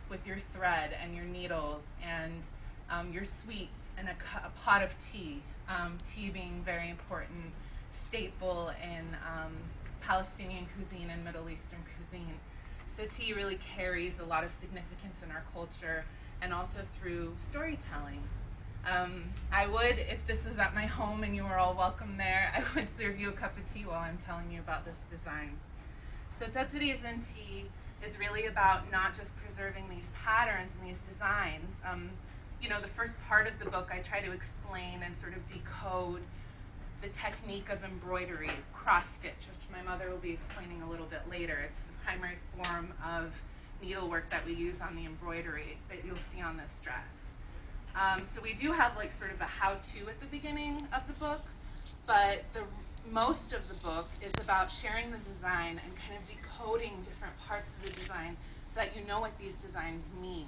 with your thread and your needles and your sweets and a pot of tea. Tea being very important staple in Palestinian cuisine and Middle Eastern cuisine. So tea really carries a lot of significance in our culture and also through storytelling. I would, if this was at my home and you were all welcome there, I would serve you a cup of tea while I'm telling you about this design. So Tatreez Tea is really about not just preserving these patterns and these designs. The first part of the book I try to explain and sort of decode the technique of embroidery, cross-stitch, which my mother will be explaining a little bit later. It's the primary form of needlework that we use on the embroidery that you'll see on this dress. So we do have like sort of a how-to at the beginning of the book, but most of the book is about sharing the design and kind of decoding different parts of the design so that you know what these designs mean.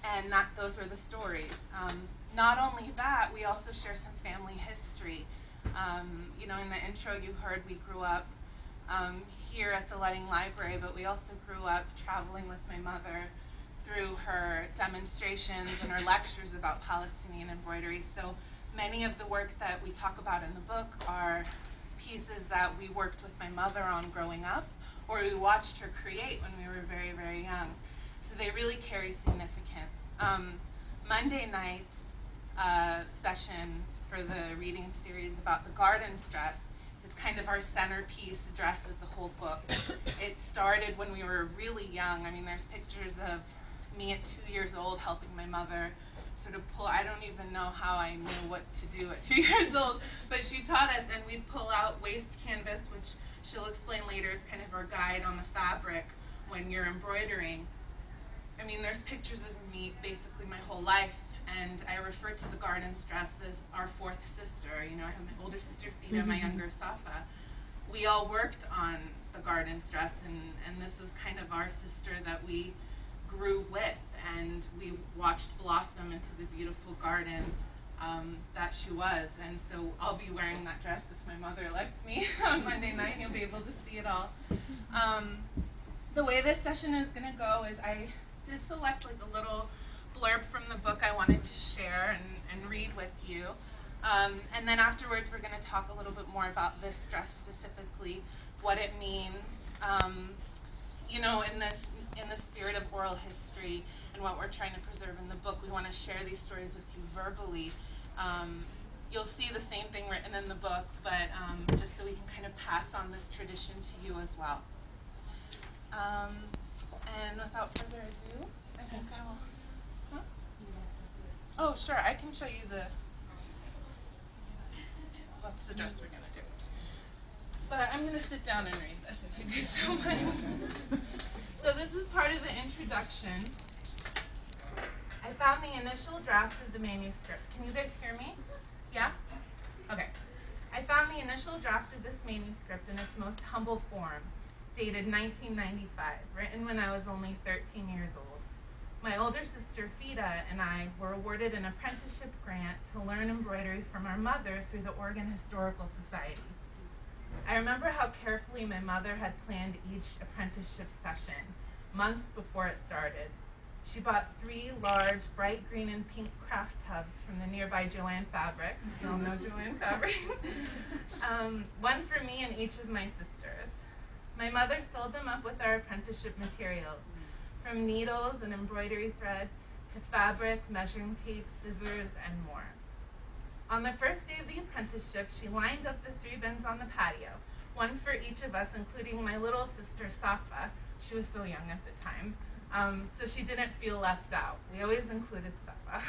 And those are the stories. Not only that, we also share some family history. In the intro you heard we grew up here at the Letting Library, but we also grew up traveling with my mother through her demonstrations and her lectures about Palestinian embroidery. So many of the work that we talk about in the book are pieces that we worked with my mother on growing up, or we watched her create when we were very, very young. So they really carry significance. Monday night's session for the reading series about the garden dress is kind of our centerpiece dress of the whole book. It started when we were really young. I mean, there's pictures of me at 2 years old helping my mother sort of pull. I don't even know how I knew what to do at 2 years old, but she taught us, and we'd pull out waste canvas, which she'll explain later is kind of our guide on the fabric when you're embroidering. I mean, there's pictures of me basically my whole life, and I refer to the garden dress as our fourth sister. I have my older sister Fida, my younger Safa. We all worked on the garden dress, and this was kind of our sister that we grew with, and we watched blossom into the beautiful garden that she was. And so I'll be wearing that dress if my mother lets me on Monday night. You'll be able to see it all. The way this session is going to go is I did select like a little blurb from the book I wanted to share and read with you. And then afterwards we're going to talk a little bit more about this dress specifically, what it means. In the spirit of oral history and what we're trying to preserve in the book, we want to share these stories with you verbally. You'll see the same thing written in the book, but just so we can kind of pass on this tradition to you as well. And without further ado, I think I will. Huh? Oh, sure. I can show you what's the dress we're going to do. But I'm going to sit down and read this if you guys don't mind. So this is part of the introduction. I found the initial draft of the manuscript. Can you guys hear me? Yeah? Okay. I found the initial draft of this manuscript in its most humble form, dated 1995, written when I was only 13 years old. My older sister Fida and I were awarded an apprenticeship grant to learn embroidery from our mother through the Oregon Historical Society. I remember how carefully my mother had planned each apprenticeship session, months before it started. She bought 3 large, bright green and pink craft tubs from the nearby Joann Fabrics. You all know Joann Fabrics? One for me and each of my sisters. My mother filled them up with our apprenticeship materials, from needles and embroidery thread to fabric, measuring tape, scissors, and more. On the first day of the apprenticeship, she lined up the 3 bins on the patio, one for each of us, including my little sister Safa. She was so young at the time, so she didn't feel left out. We always included Safa.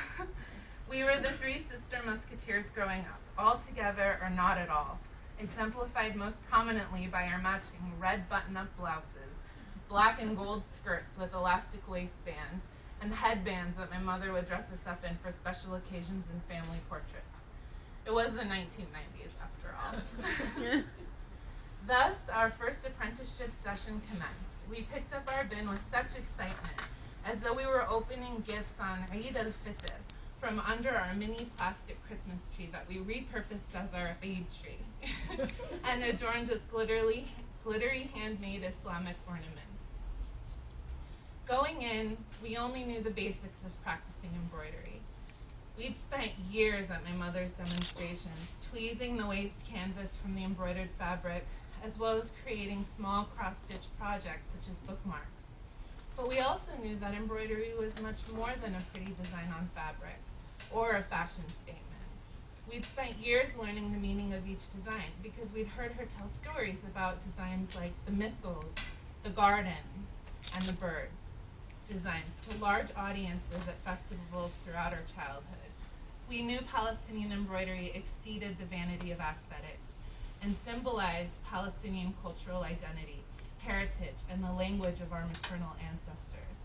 We were the 3 sister musketeers growing up, all together or not at all, exemplified most prominently by our matching red button-up blouses, black and gold skirts with elastic waistbands, and headbands that my mother would dress us up in for special occasions and family portraits. It was the 1990s, after all. Thus, our first apprenticeship session commenced. We picked up our bin with such excitement, as though we were opening gifts on Eid al-Fitr from under our mini plastic Christmas tree that we repurposed as our Eid tree, and adorned with glittery handmade Islamic ornaments. Going in, we only knew the basics of practicing embroidery. We'd spent years at my mother's demonstrations, tweezing the waste canvas from the embroidered fabric, as well as creating small cross-stitch projects such as bookmarks. But we also knew that embroidery was much more than a pretty design on fabric, or a fashion statement. We'd spent years learning the meaning of each design because we'd heard her tell stories about designs like the missals, the gardens, and the birds. Designs to large audiences at festivals throughout our childhood. We knew Palestinian embroidery exceeded the vanity of aesthetics and symbolized Palestinian cultural identity, heritage, and the language of our maternal ancestors.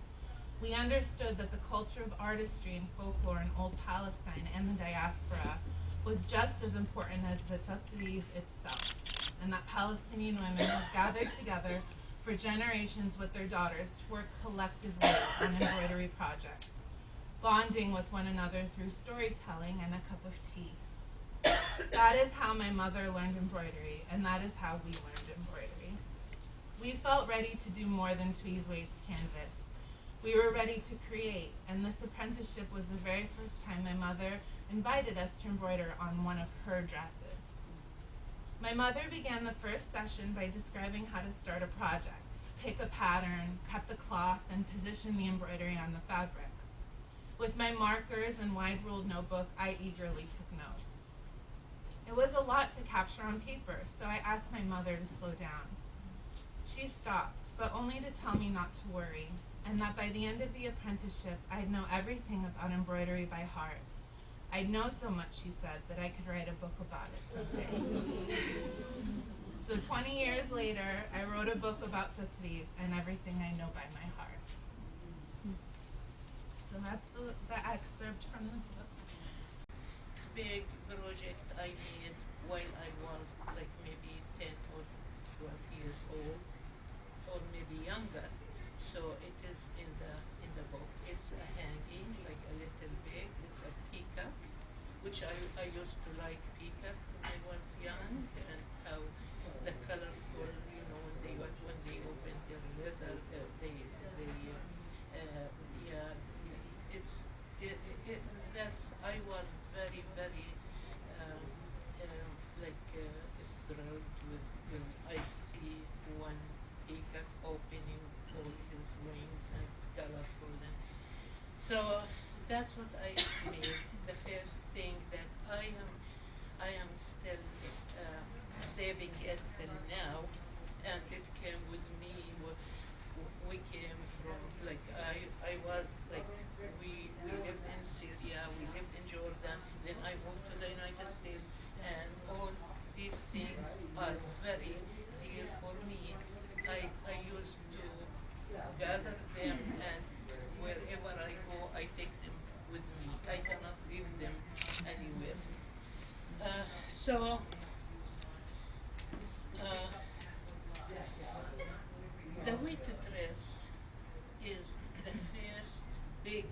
We understood that the culture of artistry and folklore in Old Palestine and the diaspora was just as important as the Tatreez itself, and that Palestinian women had gathered together for generations with their daughters to work collectively on embroidery projects, bonding with one another through storytelling and a cup of tea. That is how my mother learned embroidery, and that is how we learned embroidery. We felt ready to do more than tweeze waste canvas. We were ready to create, and this apprenticeship was the very first time my mother invited us to embroider on one of her dresses. My mother began the first session by describing how to start a project, pick a pattern, cut the cloth, and position the embroidery on the fabric. With my markers and wide-ruled notebook, I eagerly took notes. It was a lot to capture on paper, so I asked my mother to slow down. She stopped, but only to tell me not to worry, and that by the end of the apprenticeship, I'd know everything about embroidery by heart. I'd know so much, she said, that I could write a book about it someday. So 20 years later, I wrote a book about Tatreez and everything I know by my heart. So that's the excerpt from the book. Big project I made while I was like maybe 10 or 12 years old, or maybe younger. So it is in the book. It's a hanging, like a little big. It's a peacock, which I used to like peacock when I was young, and how the colorful, when they open their leather, yeah, that's I was very very thrilled when I see one peacock opening all his wings and colorful. And so that's what I made. The first thing that I am still saving it till now, and it came with me. We came from I was we lived in Syria, we lived in Jordan, then I moved to the United States, and all these things are very dear for me. I used to gather them, and wherever I go, I take them with me. I cannot leave them anywhere. So the way to dress is the first big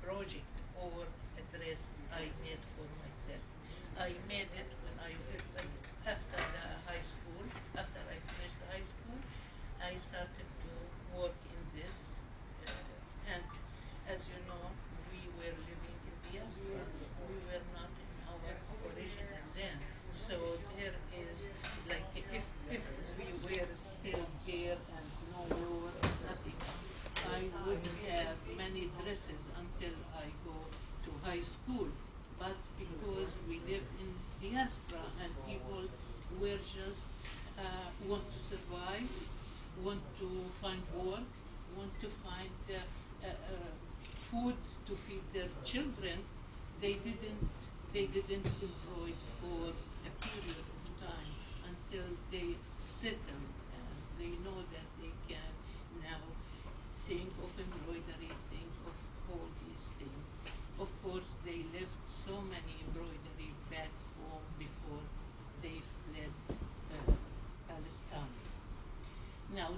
project or a dress I made for myself. I made it when I after the high school. After I finished the high school, I started to work in this. And as you know, we were living in diaspora. We were not in our original land. So there is if we were still there and no war or nothing, I would have many dresses until I go to high school. But because we live in diaspora and people were just want to survive, want to find work, want to find food to feed their children, they didn't employ for a period of time until they settle and they know that they can now think of embroidery, think of all these things. Of course, they left so many embroidery back home before they fled Palestine. Now,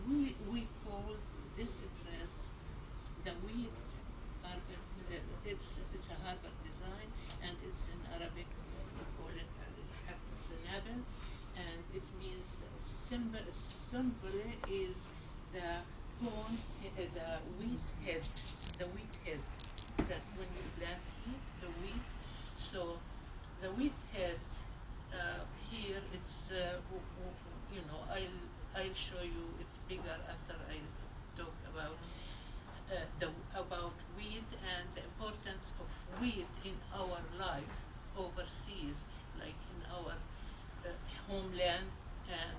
we call this dress the wheat harvest. It's a harvest design, and it's in Arabic. We call it and it means the symbol is the the wheat head, that when you plant it, the wheat, so the wheat head, here it's, I'll show you, it's bigger after I talk about about wheat and the importance of wheat in our life overseas, like in our homeland and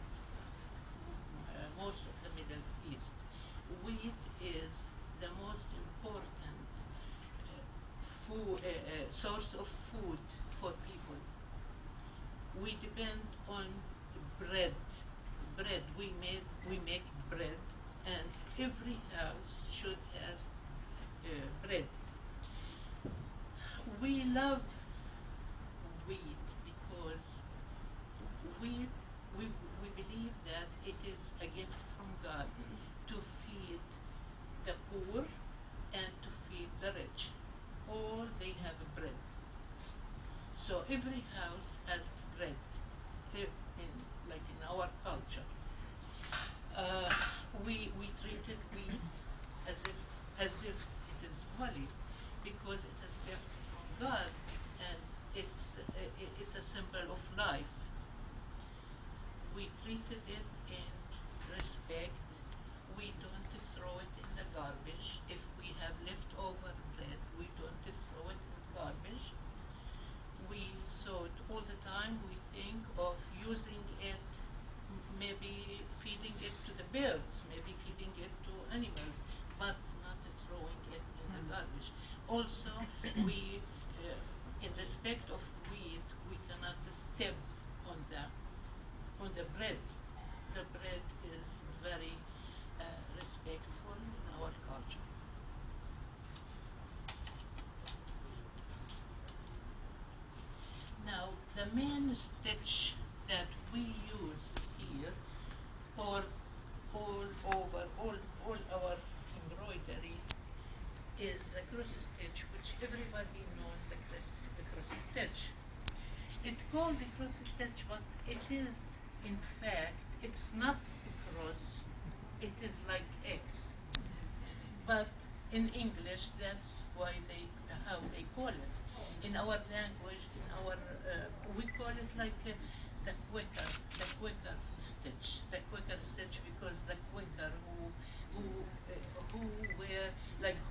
most of the Middle East. Wheat is the most important source of food for people. We depend on bread. Bread. We make bread, and every house should have bread. We love wheat because wheat, we believe that it is a gift from God to feed the poor and to feed the rich. All they have bread. So every house has bread, in our culture. We treated wheat as if it is holy, because it is gift from God, and it's a symbol of life. We treated it in respect. We don't throw it in the garbage. If we have leftover bread, we don't throw it in the garbage. We saw it all the time. We think of using it, maybe feeding it to the birds, maybe feeding it to animals, but not throwing it in the garbage. Also, we, in respect of wheat, we cannot step on the bread. The bread is very respectful in our culture. Now, the main stitch that we use here for all over all our embroidery is the cross stitch, which everybody knows the cross stitch. It's called the cross stitch, but it is, in fact, it's not a cross, it is like X. But in English, that's how they call it. In our language, we call it like the Quaker stitch, because the Quaker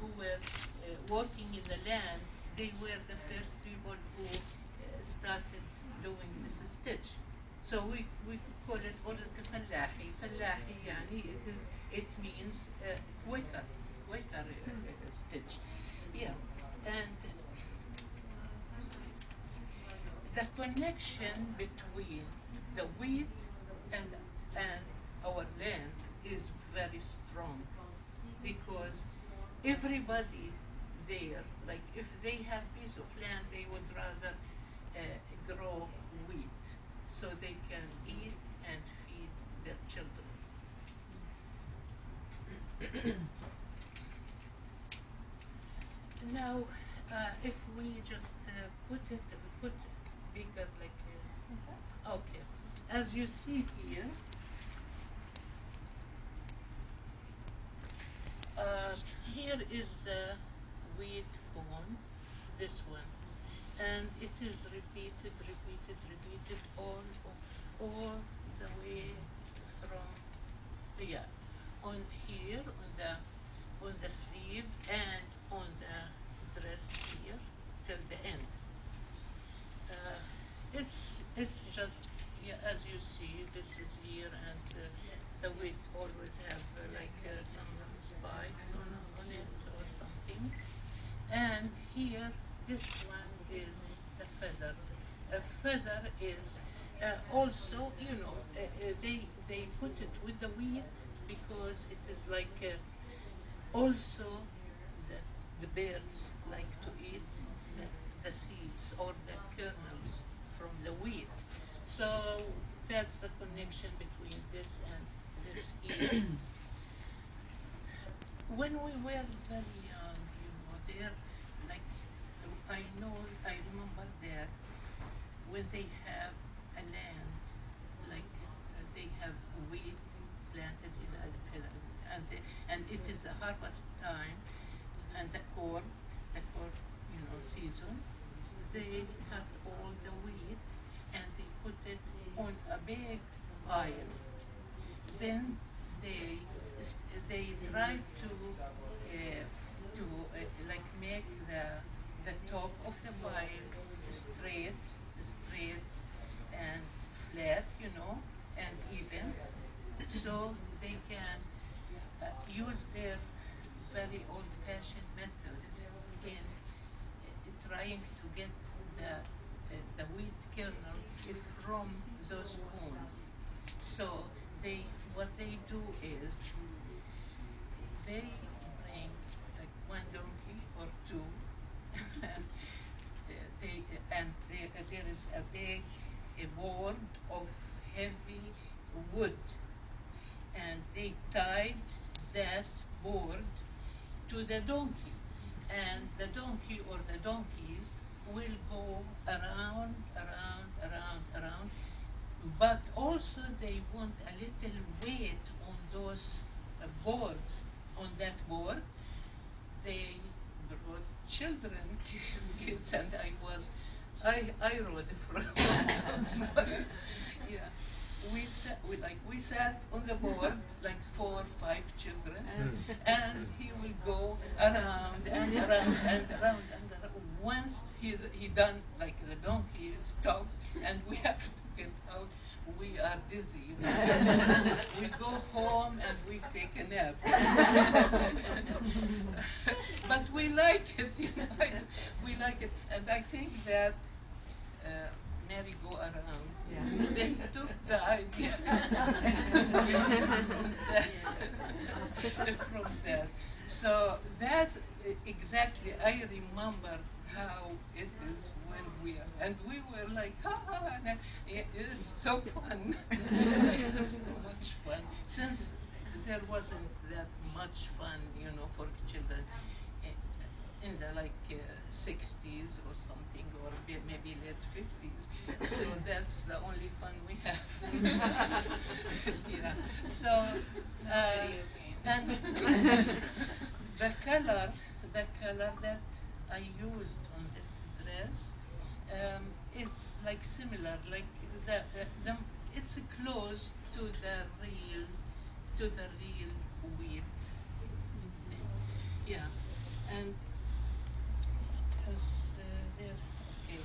who were working in the land, they were the first people who started doing this stitch. So we call it order فلاحي. فلاحي يعني it means Quaker stitch. Yeah, and the connection between the wheat and our land is very strong, because everybody there, like if they have piece of land, they would rather grow wheat so they can eat and feed their children. Now, if we just put bigger like okay, as you see here, here is the wheat corn, this one, and it is repeated all the way from on here on the sleeve and on the dress here till the end. It's just as you see, this is here, and the wheat always have some spikes on it or something. And here, this one is the feather. A feather is also, they put it with the wheat because it is also the birds like to eat the seeds or the kernels from the wheat. So that's the connection between this and this here. When we were very young, they're like, I remember that when they have a land, they have wheat planted in and harvest time and the corn, season, they cut all the wheat and they put it on a big pile. Then they they try to like make the top of the pile straight and flat, and even, so they can use their very old-fashioned method in trying to get the wheat kernel from those cones. So what they do is they bring like one donkey or two, and there is a board of heavy wood, and they tie that board to the donkey, and the donkey or the donkeys will go around, but also they want a little weight on those boards. On that board, they brought children, kids, and I rode for so, yeah. We sat on the board like 4 or 5 children, and he will go around and around and around and around. Once he done, like the donkey is stopped and we have to get out, we are dizzy. We go home and we take a nap. But we like it, we like it, and I think that merry-go-around. Yeah. They took the idea from that. So that's exactly, I remember how it is when we were like, it's so fun. It's so much fun. Since there wasn't that much fun, for children in the 60s or something, or maybe late 50s. So that's the only fun we have. Yeah. So, and the color that I used on this dress is like similar, like it's close to the real wheat. Yeah, and there, okay.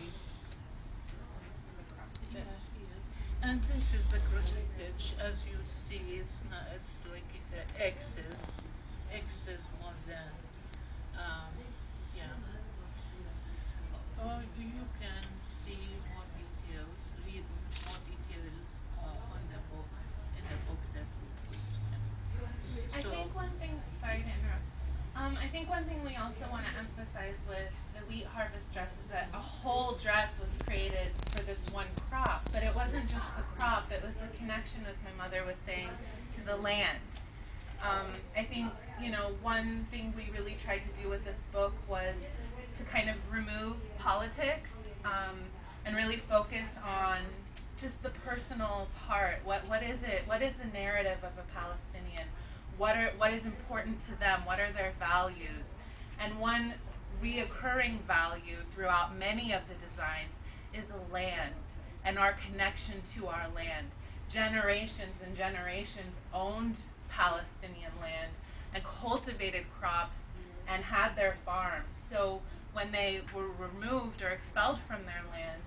Yeah, here. And this is the cross stitch. As you see, it's like X's more than, yeah. Or you can see more details, read more details on the book, in the book that we put. I think one thing, sorry to interrupt. I think one thing we also want to emphasize with the wheat harvest dress is that a whole dress was created for this one crop, but it wasn't just the crop, it was the connection, as my mother was saying, to the land. I think, one thing we really tried to do with this book was to kind of remove politics and really focus on just the personal part. What is it? What is the narrative of a Palestinian? What is important to them? What are their values? And one reoccurring value throughout many of the designs is the land and our connection to our land. Generations and generations owned Palestinian land and cultivated crops and had their farms. So when they were removed or expelled from their land,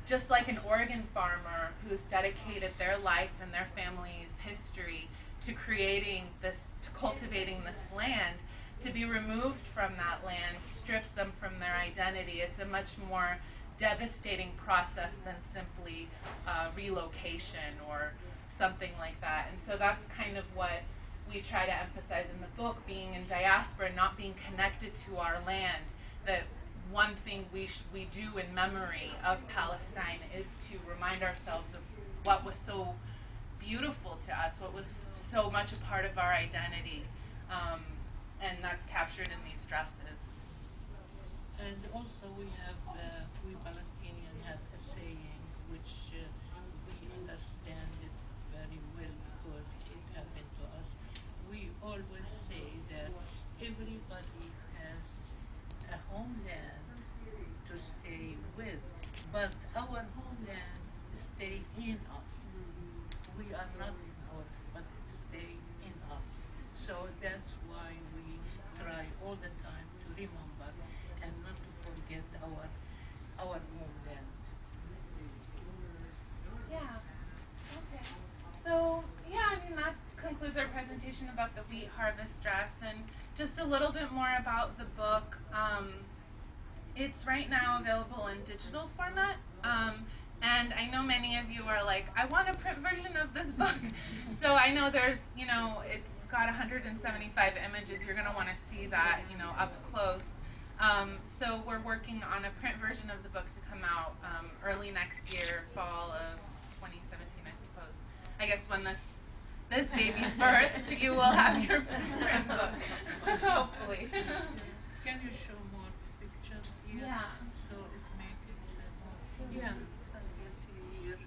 just like an Oregon farmer who's dedicated their life and their family's history to creating this, to cultivating this land, to be removed from that land strips them from their identity. It's a much more devastating process than simply relocation or something like that. And so that's kind of what we try to emphasize in the book, being in diaspora, not being connected to our land, that one thing we do in memory of Palestine is to remind ourselves of what was so beautiful to us, what was so much a part of our identity, and that's captured in these dresses. And also we Palestinians have a saying which we understand it very well because it happened to us. We always say everybody has a homeland to stay with, but our homeland stay in us. We are not in our, but it stay in us. So that's why we try all the time to remember and not to forget our homeland. Yeah. Okay. So, yeah, I mean, that concludes our presentation about the wheat harvest dress, and just a little bit more about the book. It's right now available in digital format. And I know many of you are like, I want a print version of this book. So I know there's, it's got 175 images. You're going to want to see that, up close. So we're working on a print version of the book to come out early next year, fall of 2017, I suppose. I guess when this baby's birthed, you will have your print book, hopefully. Can you show more pictures here? Yeah. So it make it more, yeah, as you see here.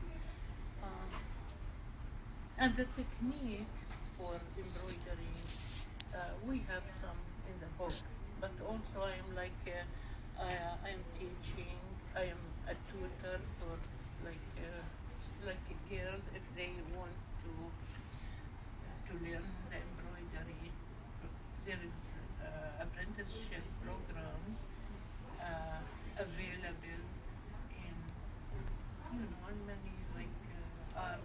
And the technique for embroidery, we have some in the book, but also I am I am teaching, I am a tutor for like girls if they want to learn the embroidery. There is apprenticeship programs available in in many art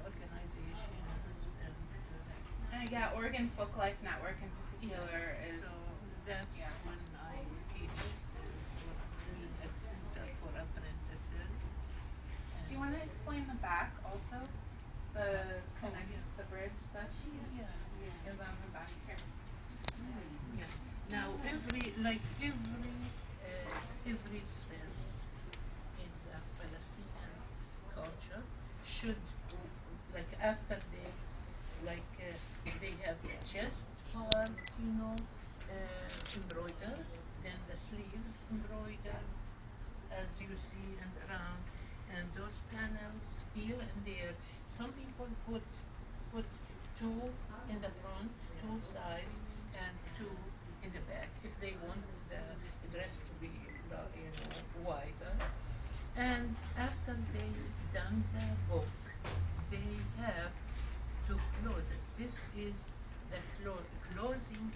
organizations and Yeah, Oregon Folk Life Network in particular is. so that's when I teach for being a tutor for apprentices. Do you want to explain the back also? The the bridge that is on the back here. Yeah. Now every dress in the Palestinian culture should after they have the chest part, embroidered, then the sleeves embroidered, as you see and around, and those panels here and there. Some people put two in the front, two sides, and two in the back if they want the dress to be wider. And after they done the book, they have to close it. This is the closing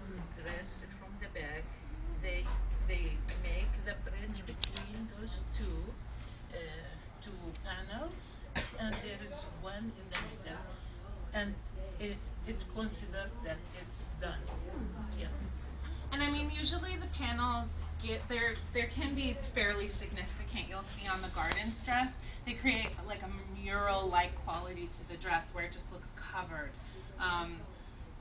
the dress from the back. They make the bridge between those two panels, and there is one in the middle, and it's considered that it's done. Yeah. And I mean, usually the panels there can be fairly significant. You'll see on the garden's dress, they create like a mural-like quality to the dress where it just looks covered.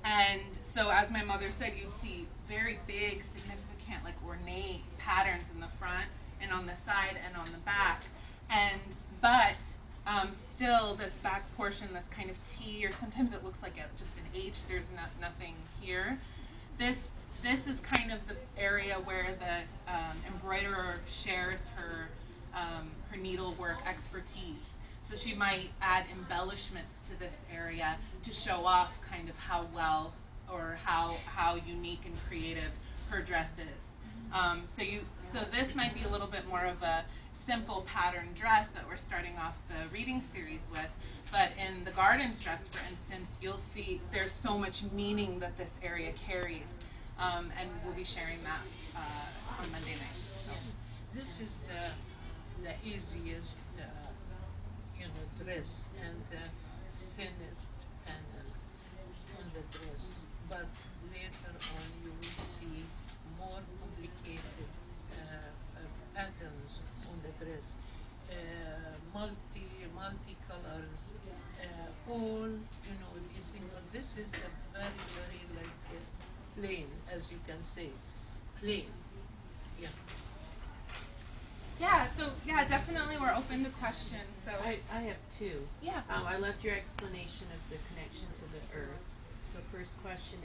And so, as my mother said, you'd see very big, significant, like ornate patterns in the front and on the side and on the back. But still, this back portion, this kind of T, or sometimes it looks like just an H. There's nothing here. This is kind of the area where the embroiderer shares her needlework expertise. So she might add embellishments to this area to show off kind of how well or how unique and creative her dress is. So this might be a little bit more of a simple pattern dress that we're starting off the reading series with. But in the garden's dress, for instance, you'll see there's so much meaning that this area carries. And we'll be sharing that on Monday night. So. This is the easiest, dress and the thinnest panel on the dress. But later on, you will see more complicated patterns on the dress, multi colors, all these things. This is a very very plain, as you can say, plain. Yeah. Yeah. So definitely we're open to questions. So I have two. Yeah. I loved your explanation of the connection to the earth. So first question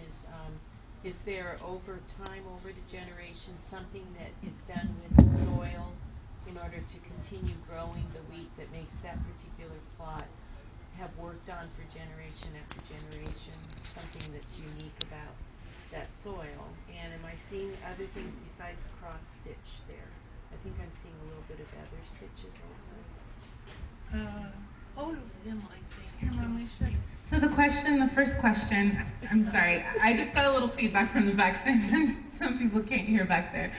is there over time, over the generations, something that is done with the soil in order to continue growing the wheat that makes that particular plot have worked on for generation after generation, something that's unique about that soil, and am I seeing other things besides cross stitch there? I think I'm seeing a little bit of other stitches also. All of them, I think. Here, Mom, we should. So the first question, I'm sorry, I just got a little feedback from the back saying some people can't hear back there.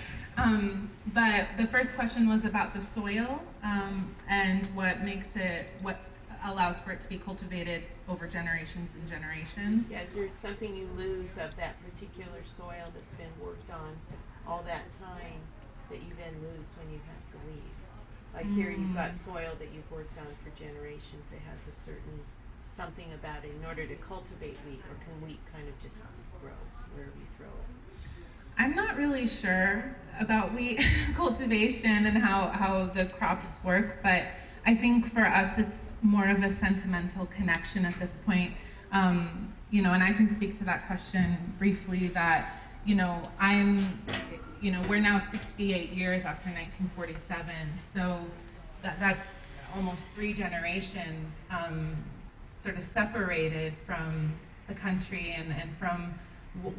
But the first question was about the soil and what allows for it to be cultivated over generations and generations. Yeah, is there something you lose of that particular soil that's been worked on all that time that you then lose when you have to leave? Like here you've got soil that you've worked on for generations that has a certain something about it in order to cultivate wheat, or can wheat kind of just grow wherever you throw it? I'm not really sure about wheat cultivation and how the crops work, but I think for us it's more of a sentimental connection at this point. And I can speak to that question briefly that, we're now 68 years after 1947, so that's almost 3 generations sort of separated from the country and from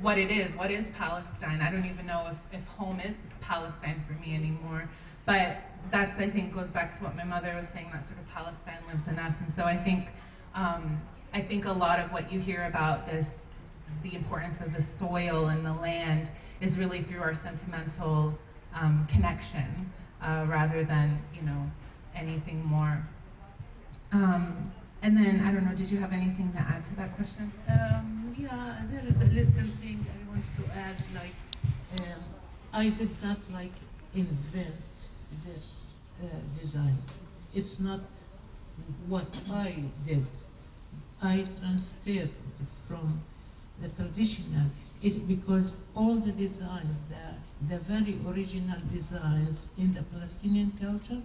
what it is. What is Palestine? I don't even know if home is Palestine for me anymore. But that's, I think, goes back to what my mother was saying, that sort of Palestine lives in us. And so I think a lot of what you hear about the importance of the soil and the land is really through our sentimental connection rather than, anything more. And then, I don't know, did you have anything to add to that question? Yeah, there is a little thing I want to add, I did not invent this design. It's not what I did. I transferred it from the traditional, because all the designs, the very original designs in the Palestinian culture,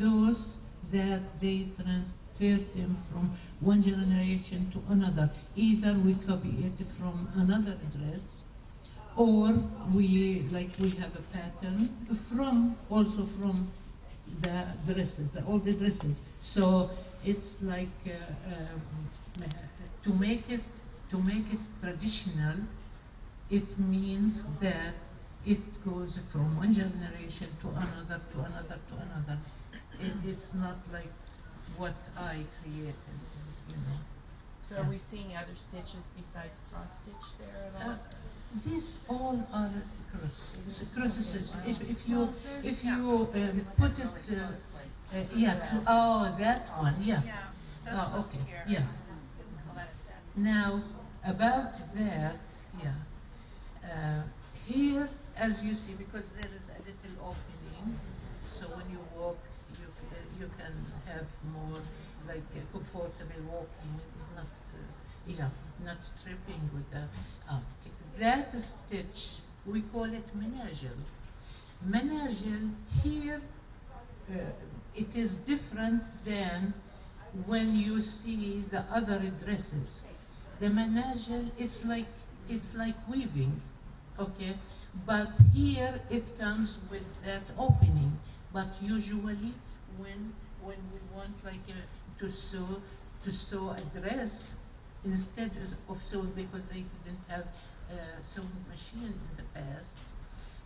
those that they transferred them from one generation to another. Either we copy it from another dress, or we have a pattern also from the dresses, the older dresses. So it's to make it traditional. It means that it goes from one generation to another, to another, to another. It's not like what I created, So are we seeing other stitches besides cross stitch there at all? These all are crosses. If you put it, that one, yeah. Oh, okay, yeah. Now about that, yeah. Here, as you see, because there is a little opening, so when you walk, you can have more comfortable walking, not tripping with the. Okay. That stitch, we call it menagel. Menagel here, it is different than when you see the other dresses. The menagel, it's like weaving, okay? But here it comes with that opening. But usually when we want to sew a dress, instead of sewing, because they didn't have a sewing machine in the past,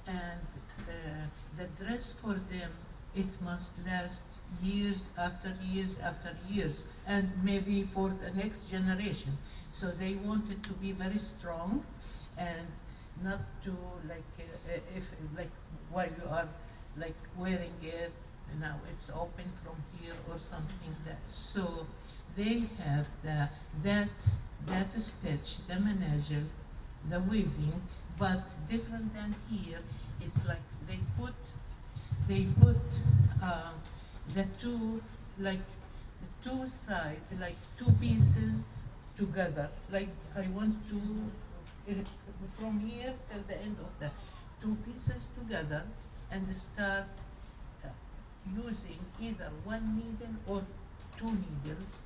and the dress for them, it must last years after years after years, and maybe for the next generation. So they wanted to be very strong, and not to if while you are wearing it, now it's open from here or something that. So they have that stitch, the menagel, the weaving, but different than here. It's like they put the two sides, two pieces together. I want to from here till the end of the two pieces together, and start using either one needle or two needles,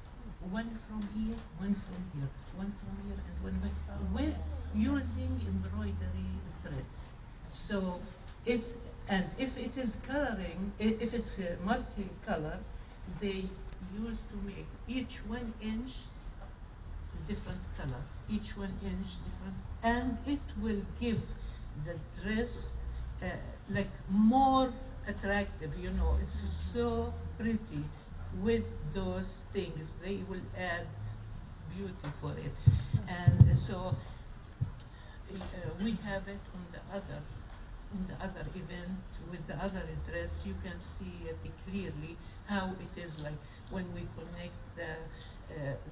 one from here, one from here, one from here, and one back, with using embroidery threads. So it's, and if it is coloring, if it's multicolor, they used to make each 1 inch different color, each 1 inch different, and it will give the dress like more attractive. You know, it's so pretty with those things. They will add beauty for it, and so we have it on the other event with the other dress. You can see it clearly how it is like when we connect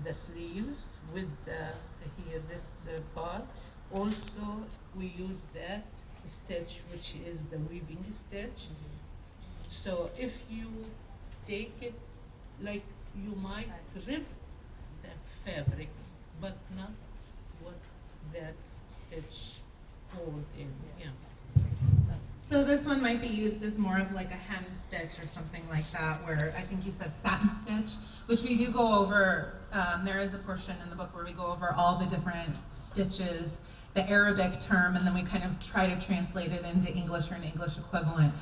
the sleeves with here this part. Also, we use that stitch, which is the weaving stitch. So if you take it, like you might rip the fabric, but not what that stitch hold in. Yeah. So this one might be used as more of like a hem stitch or something like that, where I think you said satin stitch, which we do go over. There is a portion in the book where we go over all the different stitches, the Arabic term, and then we kind of try to translate it into English or an English equivalent.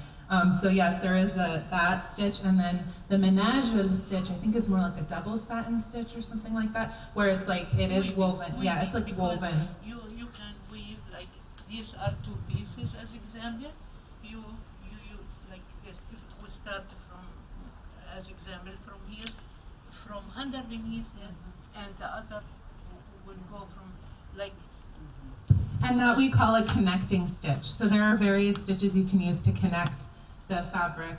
So yes, there is that stitch, and then the menage stitch, I think is more like a double satin stitch or something like that, where it's like, it is woven. Yeah, it's like Because woven. You can weave like these are two pieces as example. You use like this. If we start from as example from here, from underneath it, and the other will go from like. And that we call a connecting stitch. So there are various stitches you can use to connect the fabric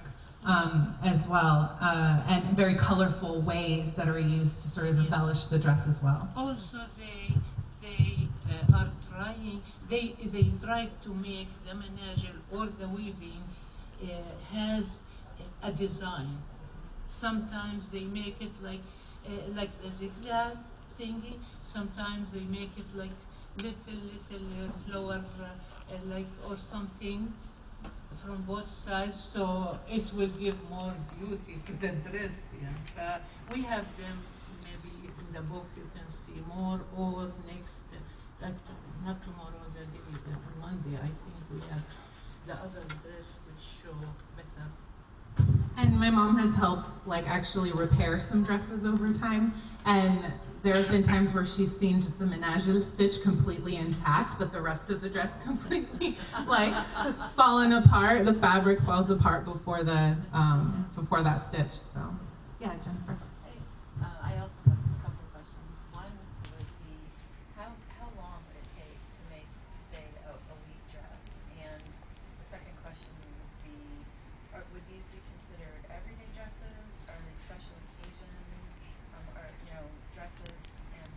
as well, and very colorful ways that are used to sort of embellish the dress as well. Also, they are trying. They try to make the menage or the weaving has a design. Sometimes they make it like the zigzag thingy. Sometimes they make it like little flower like or something from both sides, so it will give more beauty to the dress. Yeah. We have them maybe in the book. You can see more, or next like not tomorrow, the day on Monday. I think we have the other dress which show better. And my mom has helped like actually repair some dresses over time, and there have been times where she's seen just the menage stitch completely intact, but the rest of the dress completely like fallen apart. The fabric falls apart before that stitch. So yeah, Jennifer. Hey, I also have a couple of questions. One would be, how long would it take to make, say, a wheat dress? And the second question would be, would these be considered everyday dresses? Are they special occasion? Or dresses? And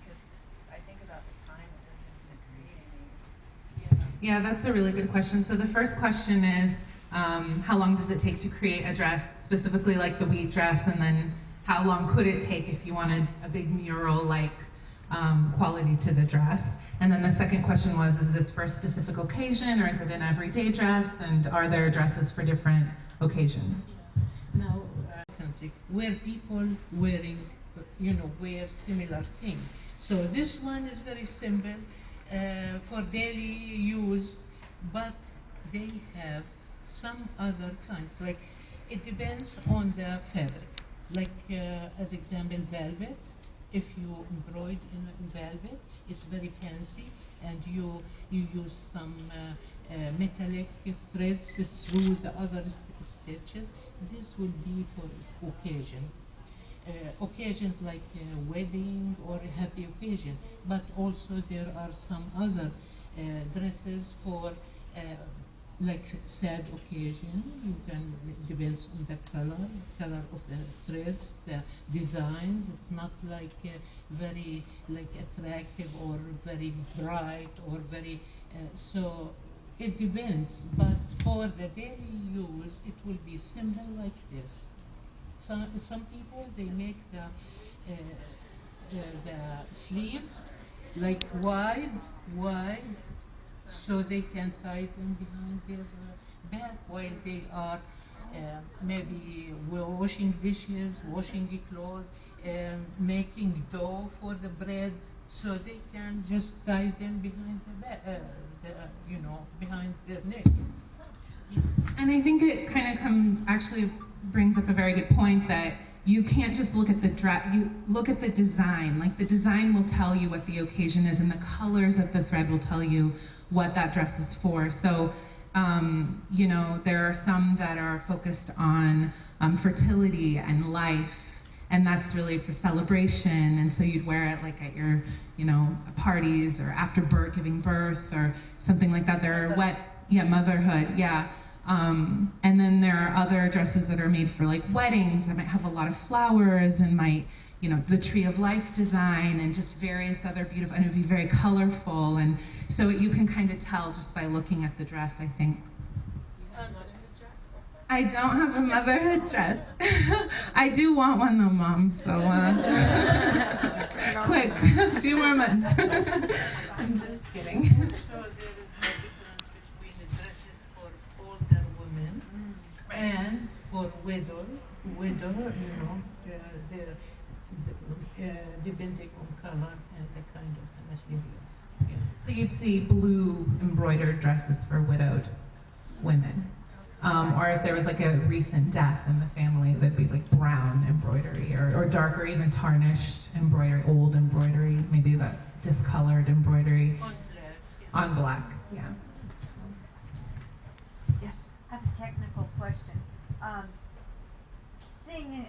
because I think about the time that goes into creating these. Yeah, that's a really good question. So the first question is, how long does it take to create a dress, specifically like the wheat dress, and then how long could it take if you wanted a big mural-like quality to the dress? And then the second question was, is this for a specific occasion, or is it an everyday dress, and are there dresses for different occasions? Now, country where people wearing, wear similar thing. So this one is very simple for daily use, but they have some other kinds. Like it depends on the fabric. Like as example, velvet. If you embroider in velvet, it's very fancy, and you use some metallic threads through the other stitches. This will be for occasion. Occasions like wedding or a happy occasion, but also there are some other dresses for like sad occasion. You can, it depends on the color of the threads, the designs. It's not like very like attractive or very bright or very so it depends. But for the daily use, it will be simple like this. Some people, they make the sleeves like wide, so they can tie them behind their back while they are maybe washing dishes, washing clothes, making dough for the bread, so they can just tie them behind the back, behind their neck. And I think it kind of brings up a very good point that you can't just look at the dress, you look at the design. Like the design will tell you what the occasion is, and the colors of the thread will tell you what that dress is for. So, you know, there are some that are focused on fertility and life, and that's really for celebration. And so you'd wear it like at your, you know, parties or after birth, giving birth or something like that. There are motherhood, yeah. And then there are other dresses that are made for like weddings that might have a lot of flowers and might, you know, the tree of life design and just various other beautiful, and it would be very colorful. And so you can kind of tell just by looking at the dress, I think. I don't have a motherhood dress. I do want one though, Mom, so quick, a few more months. I'm just kidding. So there is a difference between the dresses for older women and for widows. Widow, you know, depending on color and the kind of materials. Yeah. So you'd see blue embroidered dresses for widowed women. Or if there was like a recent death in the family, that'd be like brown embroidery or darker, even tarnished embroidery, old embroidery, maybe that discolored embroidery. On black. Yeah. On black, yeah. Yes. I have a technical question. Seeing,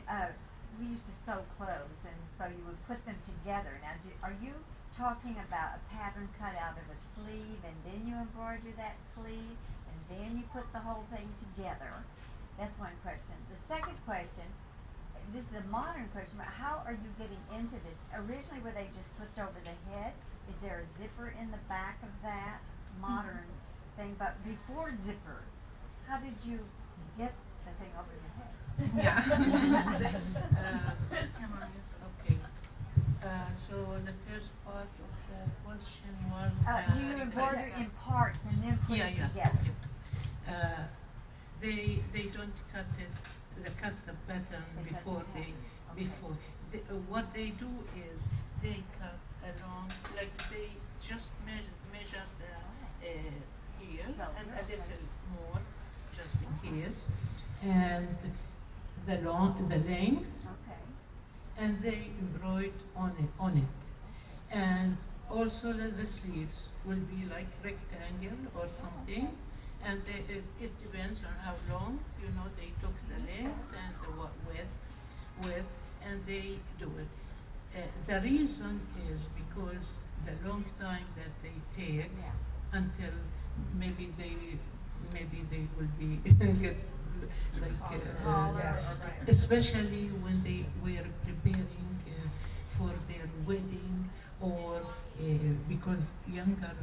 we used to sew clothes, and so you would put them together. Now, are you talking about a pattern cut out of a sleeve, and then you embroider that sleeve, and then you put the whole thing together? That's one question. The second question, this is a modern question, but how are you getting into this? Originally, were they just flipped over the head? Is there a zipper in the back of that modern thing? But before zippers, how did you get the thing over your head? Yeah. Okay. So the first part of the question was. Do you embroider in parts and then put it together? They don't cut it. They cut the pattern before they. What they do is they cut along, like they just measure the here and a little more, just in case, and the length, Okay. and they embroider on it. And also the sleeves will be like rectangle or something, and it depends on how long, you know, they took the length and the width, and they do it. The reason is because the long time that they take until maybe they will be get like especially when they were preparing for their wedding, or because younger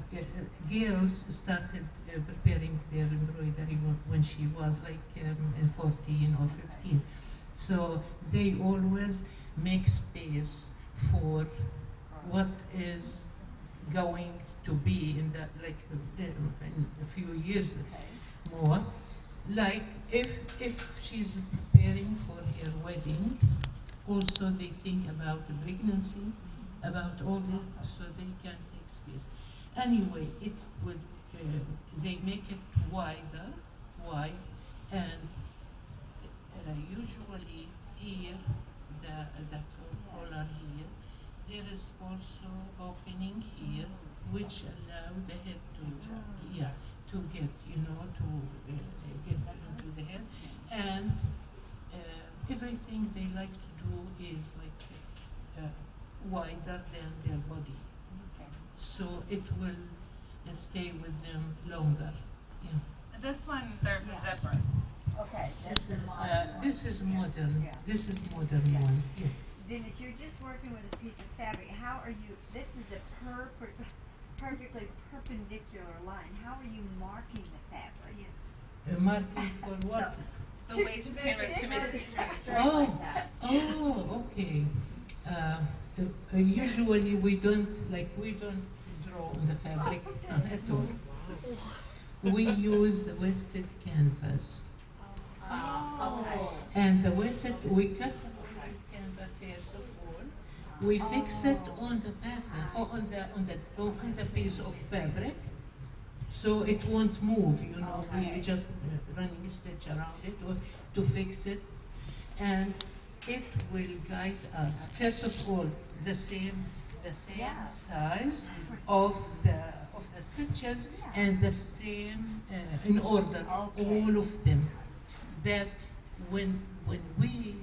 girls started preparing their embroidery when she was like 14 or 15. So they always make space for what is going to be in the in a few years more. Like if she's preparing for her wedding, also they think about the pregnancy, about all this, so they can take space. Anyway, it would they make it wide, and usually here the collar here, there is also opening here, which allow the head to get, you know, to get into the head, and everything they like to do is like wider than their body, so it will stay with them longer. Yeah. This one, there's a zipper. Okay. This is modern. This is modern one. Yeah. Then if you're just working with a piece of fabric, how are you, this is a perfectly perpendicular line. How are you marking the fabric? Marking for what? The waistband is committed. Okay. Usually we don't draw on the fabric at all. We use the wasted canvas. And the wasted, we cut the wasted canvas first of all. We fix it on the pattern, or on the piece of fabric, so it won't move. You know, we just running a stitch around it or to fix it. And it will guide us. First of all, the same Yeah. size of the stitches and the same in order, Okay. all of them. That when we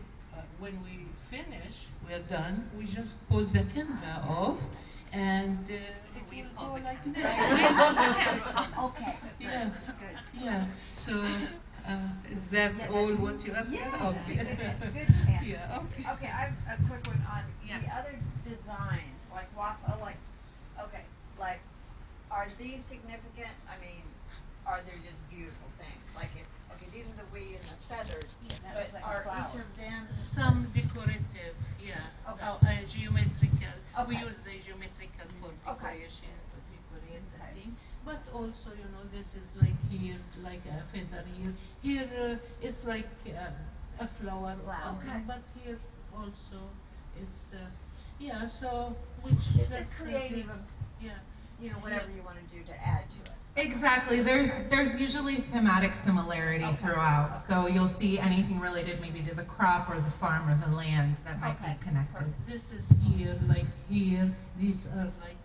finish, we're done. We just pull the canva off, and it will go like this. Okay. Yeah. Good. Yeah. So, is that Yeah, all that- what you asked? Yeah. Okay. Good answer. Yeah. Okay. Okay, I have a quick one on the other designs, like waffle, like, are these significant? I mean, are they just beautiful things? Like, these are the we and the feathers, but like are flowers. each of them? Some decorative, yeah. Okay. Geometrical. We Okay. use the geometrical for Okay. decoration to decorate the Okay. thing. But also, this is like here, like a feather here. Here it's like a flower or Wow. something. Okay. But here also it's, yeah. So which It's just just creative of, yeah. whatever you wanna do to add to it. Exactly. There's usually thematic similarity throughout. So you'll see anything related maybe to the crop or the farm or the land that might Okay. be connected. This is here, like here. These are like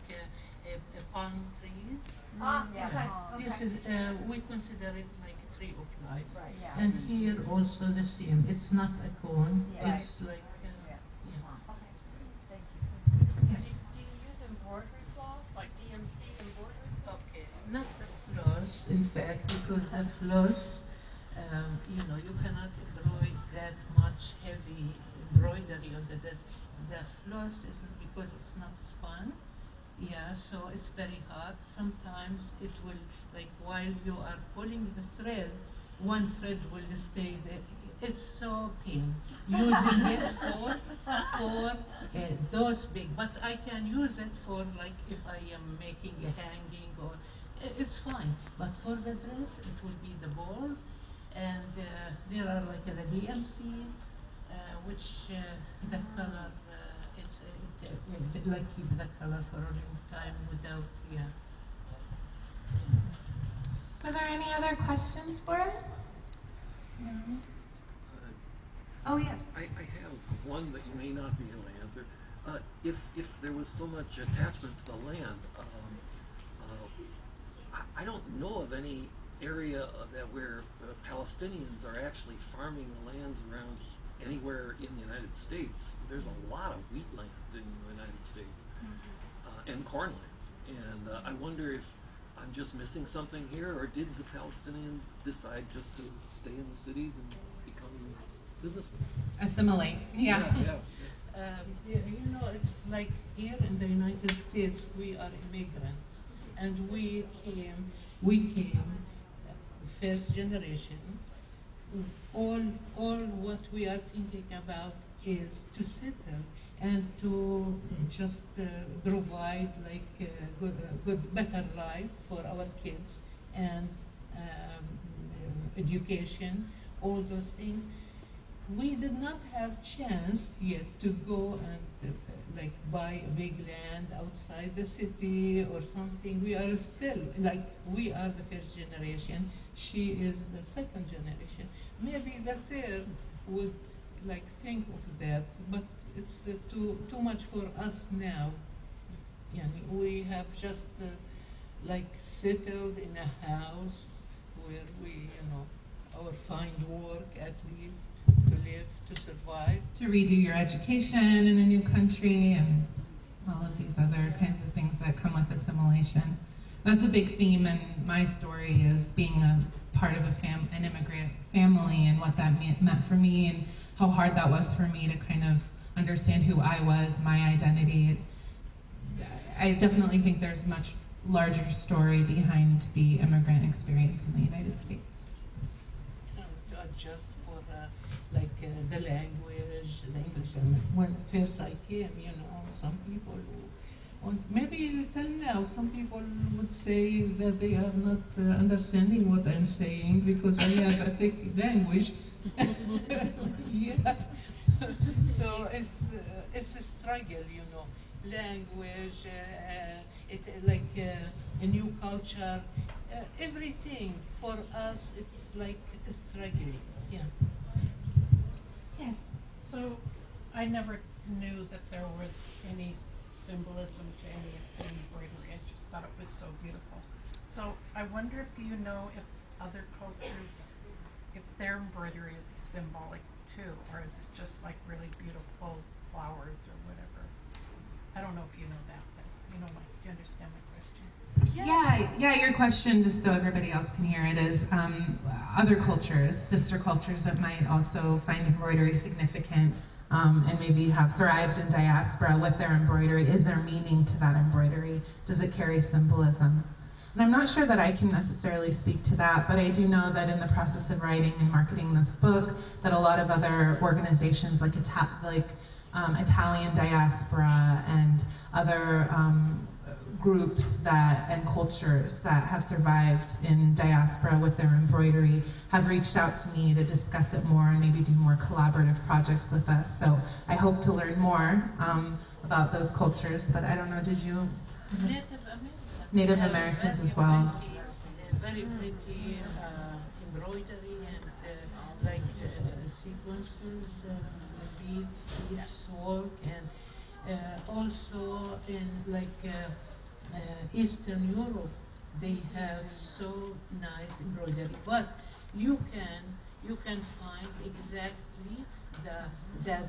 palm trees. Ah, Yeah. okay, This okay. is we consider it like a tree of life. Right. Yeah. And here also the same. It's not a cone. Yeah. It's like Yeah. yeah. Okay. Thank you. Do you use embroidery floss, like DMC embroidery? Okay, not the floss, in fact, because the floss, you cannot embroider that much heavy embroidery on the desk. The floss isn't because it's not spun. Yeah, so it's very hard. Sometimes it will, like while you are pulling the thread, one thread will stay there. It's so pain using it for those big, but I can use it for like if I am making a hanging or it's fine. But for the dress, it will be the balls, and there are like the DMC, which the color like keep the color for a long time without yeah. Were there any other questions for us? No. Oh yes. I have one that you may not be able to answer. If there was so much attachment to the land, I don't know of any area where Palestinians are actually farming the lands around anywhere in the United States. There's a lot of wheatlands in the United States and cornlands, and I wonder if I'm just missing something here, or did the Palestinians decide just to stay in the cities and become businessmen? Assimilate. Yeah. It's like here in the United States, we are immigrants, and we came first generation. All what we are thinking about is to settle and to just provide like good, better life for our kids and education, all those things. We did not have chance yet to go and like buy a big land outside the city or something. We are still like we are the first generation. She is the second generation. Maybe the third would like think of that, but it's too much for us now. Yeah, we have just like settled in a house where we, or find work at least to live, to survive. To redo your education in a new country and all of these other kinds of things that come with assimilation. That's a big theme in my story, is being a part of an immigrant family and what that meant for me and how hard that was for me to kind of understand who I was, my identity. I definitely think there's a much larger story behind the immigrant experience in the United States. To adjust for the language, the English. And when first I came, some people maybe till now, some people would say that they are not understanding what I'm saying because I have a thick language. Yeah. So it's a struggle, language, a new culture, everything for us. It's like struggling. Yeah. Yes. So, I never knew that there was any symbolism to any of the embroidery. I just thought it was so beautiful. So, I wonder if you know if other cultures, if their embroidery is symbolic too, or is it just like really beautiful flowers or whatever? I don't know if you know that, but you know, like, do you understand my question? Yeah, your question, just so everybody else can hear it, is other cultures, sister cultures that might also find embroidery significant and maybe have thrived in diaspora with their embroidery. Is there meaning to that embroidery? Does it carry symbolism? And I'm not sure that I can necessarily speak to that, but I do know that in the process of writing and marketing this book, that a lot of other organizations like Italian diaspora and other groups and cultures that have survived in diaspora with their embroidery have reached out to me to discuss it more and maybe do more collaborative projects with us. So I hope to learn more about those cultures, but I don't know, did you? Native Americans as well. Very pretty embroidery and like sequences, beads work, and also in Eastern Europe, they have so nice embroidery. But you can find exactly that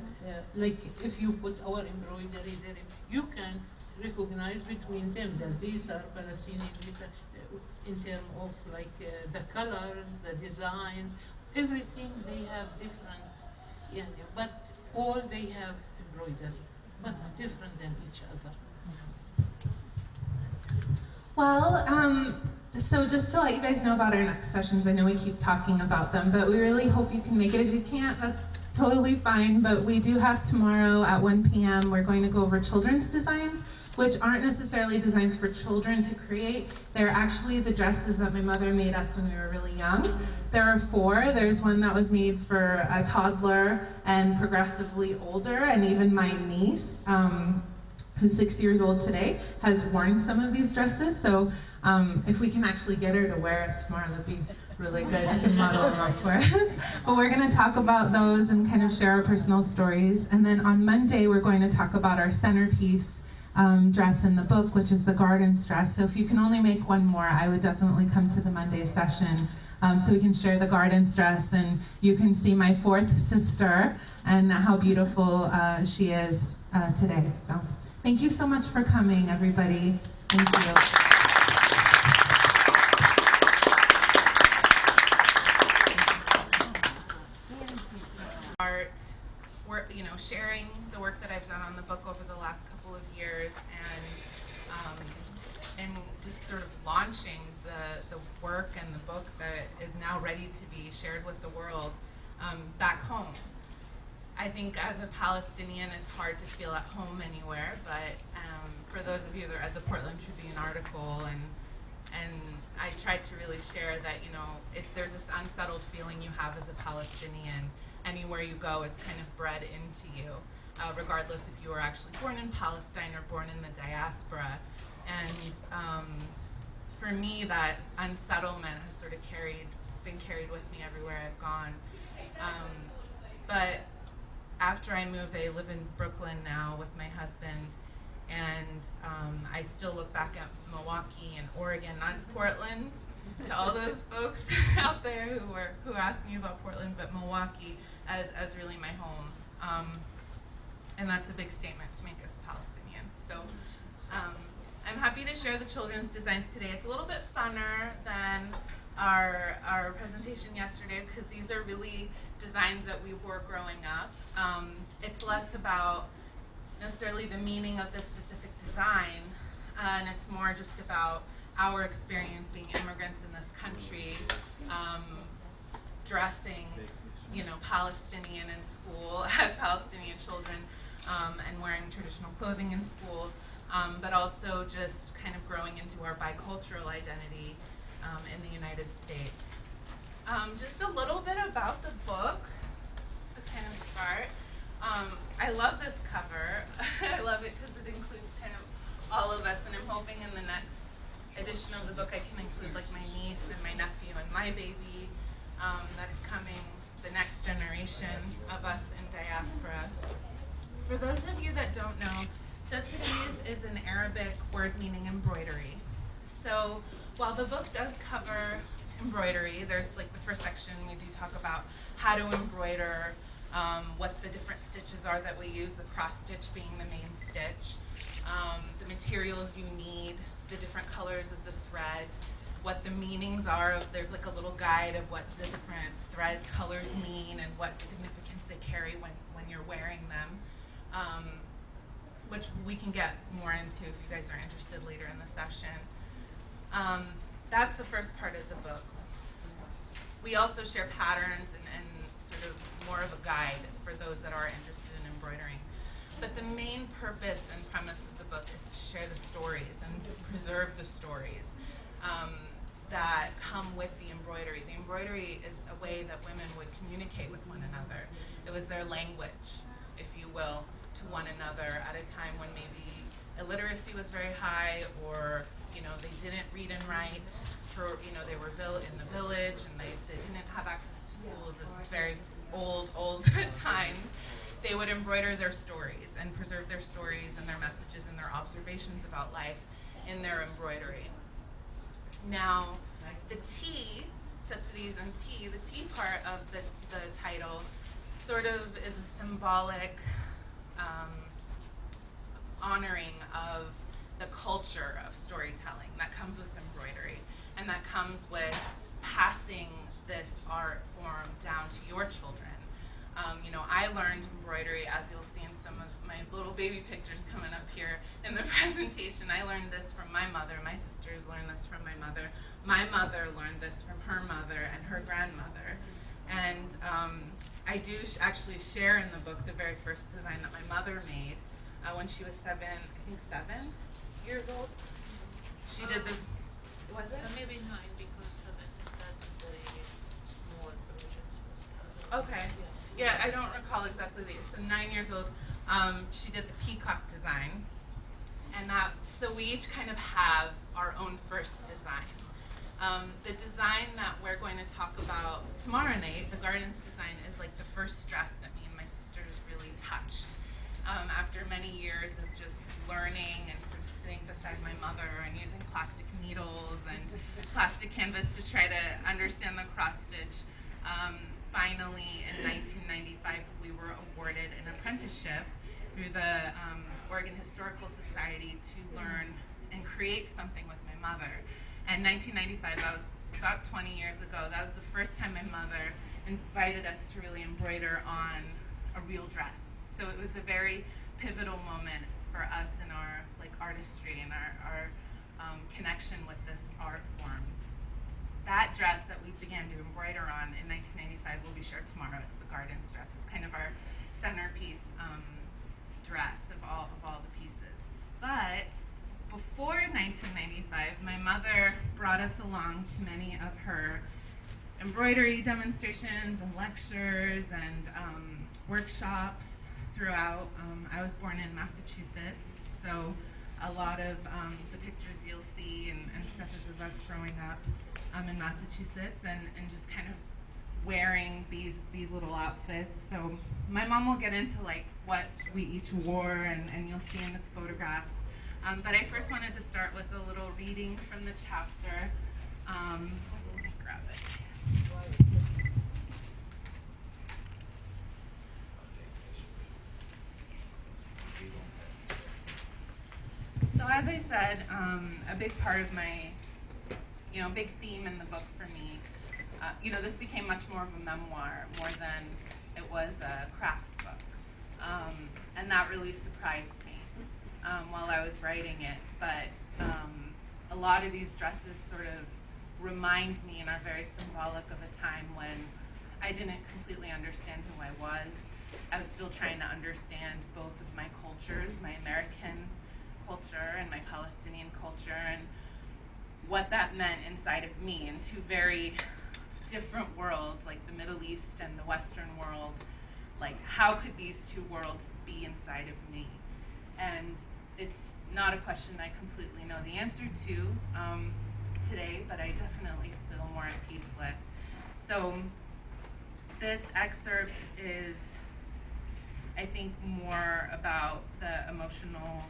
like if you put our embroidery there, you can recognize between them that these are Palestinian, these are, in terms of the colors, the designs, everything they have different, yeah, but all they have embroidery, but different than each other. Well, so just to let you guys know about our next sessions, I know we keep talking about them, but we really hope you can make it. If you can't, that's totally fine, but we do have tomorrow at 1 p.m. we're going to go over children's designs, which aren't necessarily designs for children to create. They're actually the dresses that my mother made us when we were really young. There are 4. There's one that was made for a toddler and progressively older, and even my niece, who's 6 years old today, has worn some of these dresses. So if we can actually get her to wear it tomorrow, that'd be really good. She can model them up for us. But we're going to talk about those and kind of share our personal stories. And then on Monday, we're going to talk about our centerpiece dress in the book, which is the gardens dress. So if you can only make one more, I would definitely come to the Monday session so we can share the gardens dress and you can see my 4th sister and how beautiful she is today. So thank you so much for coming, everybody. Thank you. Art, sharing the work that I've done on the book over the last couple of years, and just sort of launching the work and the book that is now ready to be shared with the world back home. I think as a Palestinian, it's hard to feel at home anywhere, but for those of you that read the Portland Tribune article, and I tried to really share that, there's this unsettled feeling you have as a Palestinian. Anywhere you go, it's kind of bred into you, regardless if you were actually born in Palestine or born in the diaspora. And for me, that unsettlement has sort of been carried with me everywhere I've gone. But after I moved, I live in Brooklyn now with my husband, and I still look back at Milwaukee and Oregon, not Portland, to all those folks out there who asked me about Portland, but Milwaukee as really my home. And that's a big statement to make as a Palestinian. So I'm happy to share the children's designs today. It's a little bit funner than our presentation yesterday because these are really designs that we wore growing up. It's less about necessarily the meaning of the specific design, and it's more just about our experience being immigrants in this country, dressing, Palestinian in school as Palestinian children, and wearing traditional clothing in school, but also just kind of growing into our bicultural identity in the United States. Just a little bit about the book to kind of start. I love this cover. I love it because it includes kind of all of us, and I'm hoping in the next edition of the book I can include like my niece and my nephew and my baby that's coming the next generation of us in diaspora. For those of you that don't know, Tatreez is an Arabic word meaning embroidery. So while the book does cover embroidery, there's like the first section we do talk about how to embroider, what the different stitches are that we use, the cross stitch being the main stitch, the materials you need, the different colors of the thread, what the meanings are of, there's like a little guide of what the different thread colors mean and what significance they carry when you're wearing them, which we can get more into if you guys are interested later in the session. That's the first part of the book. We also share patterns and sort of more of a guide for those that are interested in embroidering. But the main purpose and premise of the book is to share the stories and preserve the stories that come with the embroidery. The embroidery is a way that women would communicate with one another. It was their language, if you will, to one another at a time when maybe illiteracy was very high, or they didn't read and write, for they were in the village and they didn't have access to schools. This is very old times. They would embroider their stories and preserve their stories and their messages and their observations about life in their embroidery. Now, the tea, Tatreez and tea, the tea part of the title sort of is a symbolic honoring of the culture of storytelling that comes with embroidery and that comes with passing this art form down to your children. I learned embroidery, as you'll see in some of my little baby pictures coming up here in the presentation. I learned this from my mother. My sisters learned this from my mother. My mother learned this from her mother and her grandmother. And I do actually share in the book the very first design that my mother made when she was 7 years old. She did the, was it? Maybe 9 because it started very small projects. Okay. Yeah, I don't recall exactly the age. So 9 years old, she did the peacock design. And so we each kind of have our own first design. The design that we're going to talk about tomorrow night, the gardens design, is like the first dress that me and my sisters really touched. After many years of just learning and sort of sitting beside my mother and using plastic needles and plastic canvas to try to understand the cross stitch, finally in 1995 we were awarded an apprenticeship through the Oregon Historical Society to learn and create something with my mother. And 1995, that was about 20 years ago, that was the first time my mother invited us to really embroider on a real dress. So it was a very pivotal moment for us in our artistry and our connection with this art form. That dress that we began to embroider on in 1995 will be shared tomorrow. It's the gardens dress. It's kind of our centerpiece dress of all the pieces. But before 1995, my mother brought us along to many of her embroidery demonstrations and lectures and workshops throughout. I was born in Massachusetts, so a lot of the pictures you'll see and stuff is of us growing up in Massachusetts and just kind of wearing these little outfits. So my mom will get into what we each wore and you'll see in the photographs. But I first wanted to start with a little reading from the chapter. Let me grab it. So as I said, a big part of my, big theme in the book for me, this became much more of a memoir more than it was a craft book. And that really surprised me while I was writing it. But a lot of these dresses sort of remind me and are very symbolic of a time when I didn't completely understand who I was. I was still trying to understand both of my cultures, my American culture and my Palestinian culture, and what that meant inside of me in two very different worlds, like the Middle East and the Western world. Like, how could these two worlds be inside of me? And it's not a question I completely know the answer to today, but I definitely feel more at peace with. So This excerpt is, I think, more about the emotional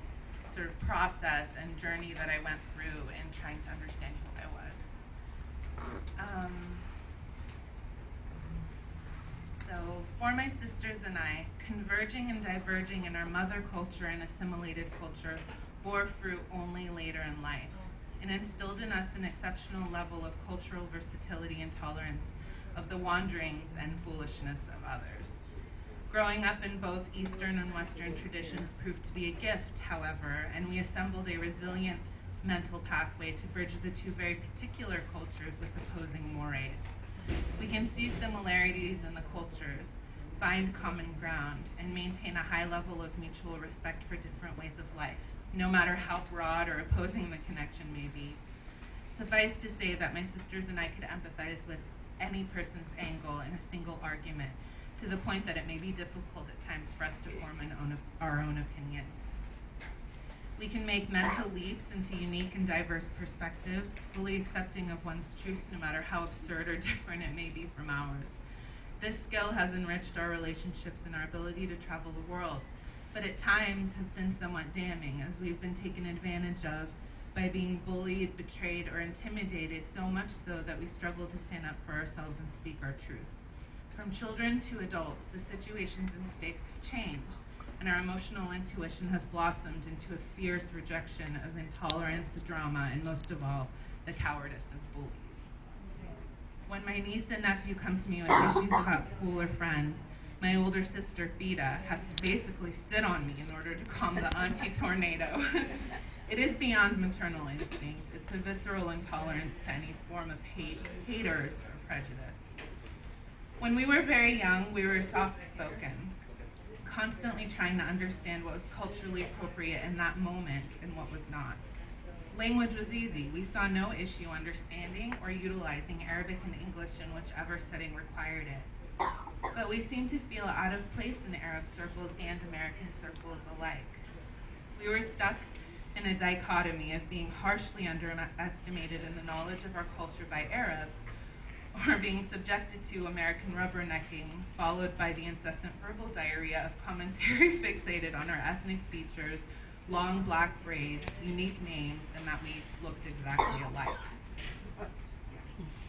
sort of process and journey that I went through in trying to understand who I was. So, for my sisters and I, converging and diverging in our mother culture and assimilated culture bore fruit only later in life, and instilled in us an exceptional level of cultural versatility and tolerance of the wanderings and foolishness of others. Growing up in both Eastern and Western traditions proved to be a gift, however, and we assembled a resilient mental pathway to bridge the two very particular cultures with opposing mores. We can see similarities in the cultures, find common ground, and maintain a high level of mutual respect for different ways of life, no matter how broad or opposing the connection may be. Suffice to say that my sisters and I could empathize with any person's angle in a single argument, to the point that it may be difficult at times for us to form our own opinion. We can make mental leaps into unique and diverse perspectives, fully accepting of one's truth no matter how absurd or different it may be from ours. This skill has enriched our relationships and our ability to travel the world, but at times has been somewhat damning, as we've been taken advantage of by being bullied, betrayed, or intimidated, so much so that we struggle to stand up for ourselves and speak our truth. From children to adults, the situations and stakes have changed, and our emotional intuition has blossomed into a fierce rejection of intolerance, drama, and most of all, the cowardice of bullies. When my niece and nephew come to me with issues about school or friends, my older sister, Fida, has to basically sit on me in order to calm the auntie tornado. It is beyond maternal instinct. It's a visceral intolerance to any form of haters, or prejudice. When we were very young, we were soft-spoken, constantly trying to understand what was culturally appropriate in that moment and what was not. Language was easy. We saw no issue understanding or utilizing Arabic and English in whichever setting required it. But we seemed to feel out of place in Arab circles and American circles alike. We were stuck in a dichotomy of being harshly underestimated in the knowledge of our culture by Arabs, or being subjected to American rubbernecking, followed by the incessant verbal diarrhea of commentary fixated on our ethnic features, long black braids, unique names, and that we looked exactly alike.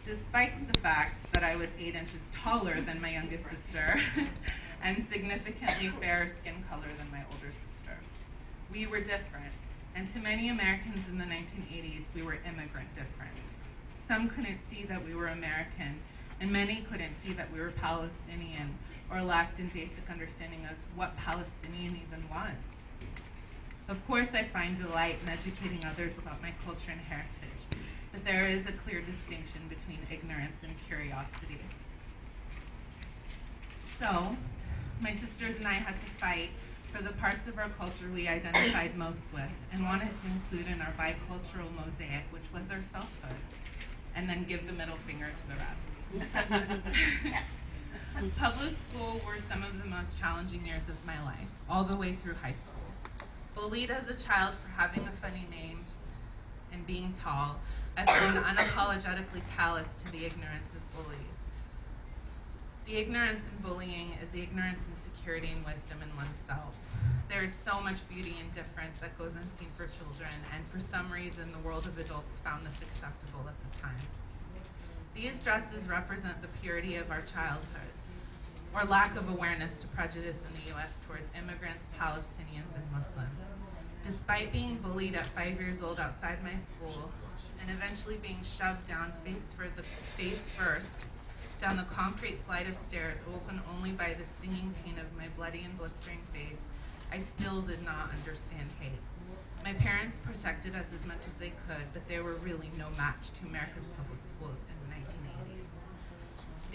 Despite the fact that I was 8 inches taller than my youngest sister and significantly fairer skin color than my older sister, we were different, and to many Americans in the 1980s, we were immigrant different. Some couldn't see that we were American, and many couldn't see that we were Palestinian, or lacked in basic understanding of what Palestinian even was. Of course, I find delight in educating others about my culture and heritage, but there is a clear distinction between ignorance and curiosity. So, my sisters and I had to fight for the parts of our culture we identified most with and wanted to include in our bicultural mosaic, which was our selfhood, and then give the middle finger to the rest. Yes. Public school were some of the most challenging years of my life, all the way through high school. Bullied as a child for having a funny name and being tall, I've grown unapologetically callous to the ignorance of bullies. The ignorance in bullying is the ignorance and security and wisdom in oneself. There is so much beauty and difference that goes unseen for children, and for some reason the world of adults found this acceptable at this time. These dresses represent the purity of our childhood, or lack of awareness to prejudice in the U.S. towards immigrants, Palestinians, and Muslims. Despite being bullied at 5 years old outside my school, and eventually being shoved down face first down the concrete flight of stairs, woken only by the stinging pain of my bloody and blistering face, I still did not understand hate. My parents protected us as much as they could, but they were really no match to America's public schools in the 1980s.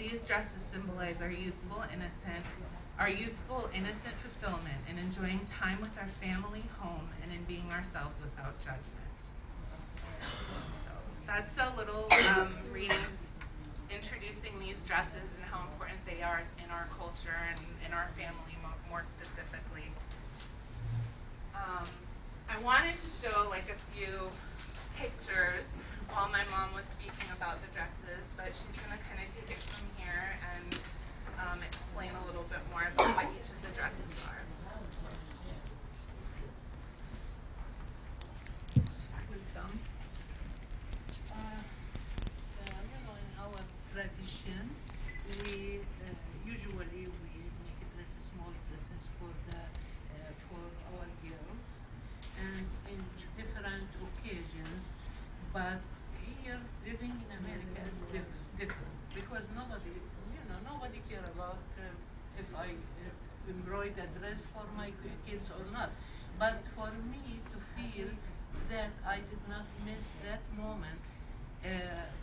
These dresses symbolize our youthful, innocent fulfillment in enjoying time with our family, home, and in being ourselves without judgment. So that's a little reading, just introducing these dresses and how important they are in our culture and in our family more specifically. I wanted to show like a few pictures while my mom was speaking about the dresses, but she's going to kind of take it from here and explain a little bit more about what each of the dresses are. Welcome. In our tradition, we usually we make dresses, small dresses for our girls, and in different occasions. But here, living in America, is different because nobody care about if I embroider a dress for my kids or not. But for me to feel that I did not miss that moment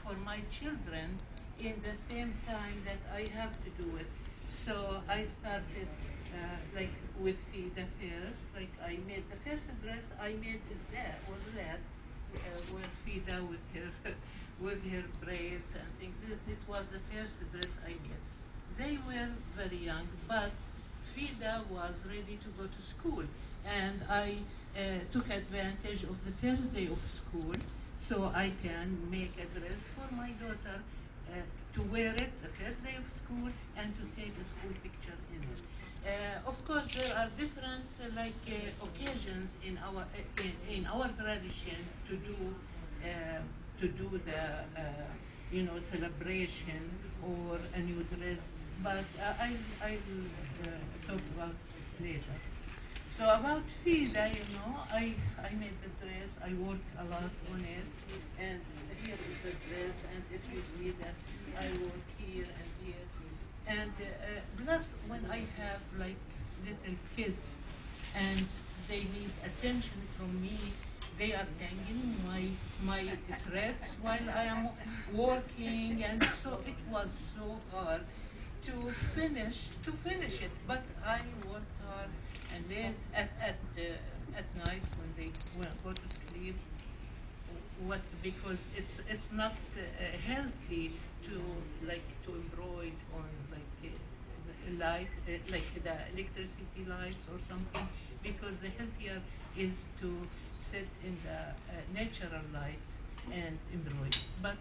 for my children in the same time that I have to do it. So I started like with Fida first. Like I made the first dress I made was that with Fida with her with her braids and things. It was the first dress I made. They were very young, but Fida was ready to go to school, and I took advantage of the first day of school so I can make a dress for my daughter to wear it the first day of school and to take a school picture in it. Of course, there are different occasions in our tradition to do the celebration or a new dress, but I will talk about later. So about Fida, I made the dress, I worked a lot on it, and here is the dress, and if you see that I work here and here. And plus when I have like little kids and they need attention from me, they are tangling my threads while I am working, and so it was so hard to finish it. But I worked hard, and then at night when they go to sleep, because it's not healthy to embroider on light like the electricity lights or something, because the healthier is to sit in the natural light and embroider. But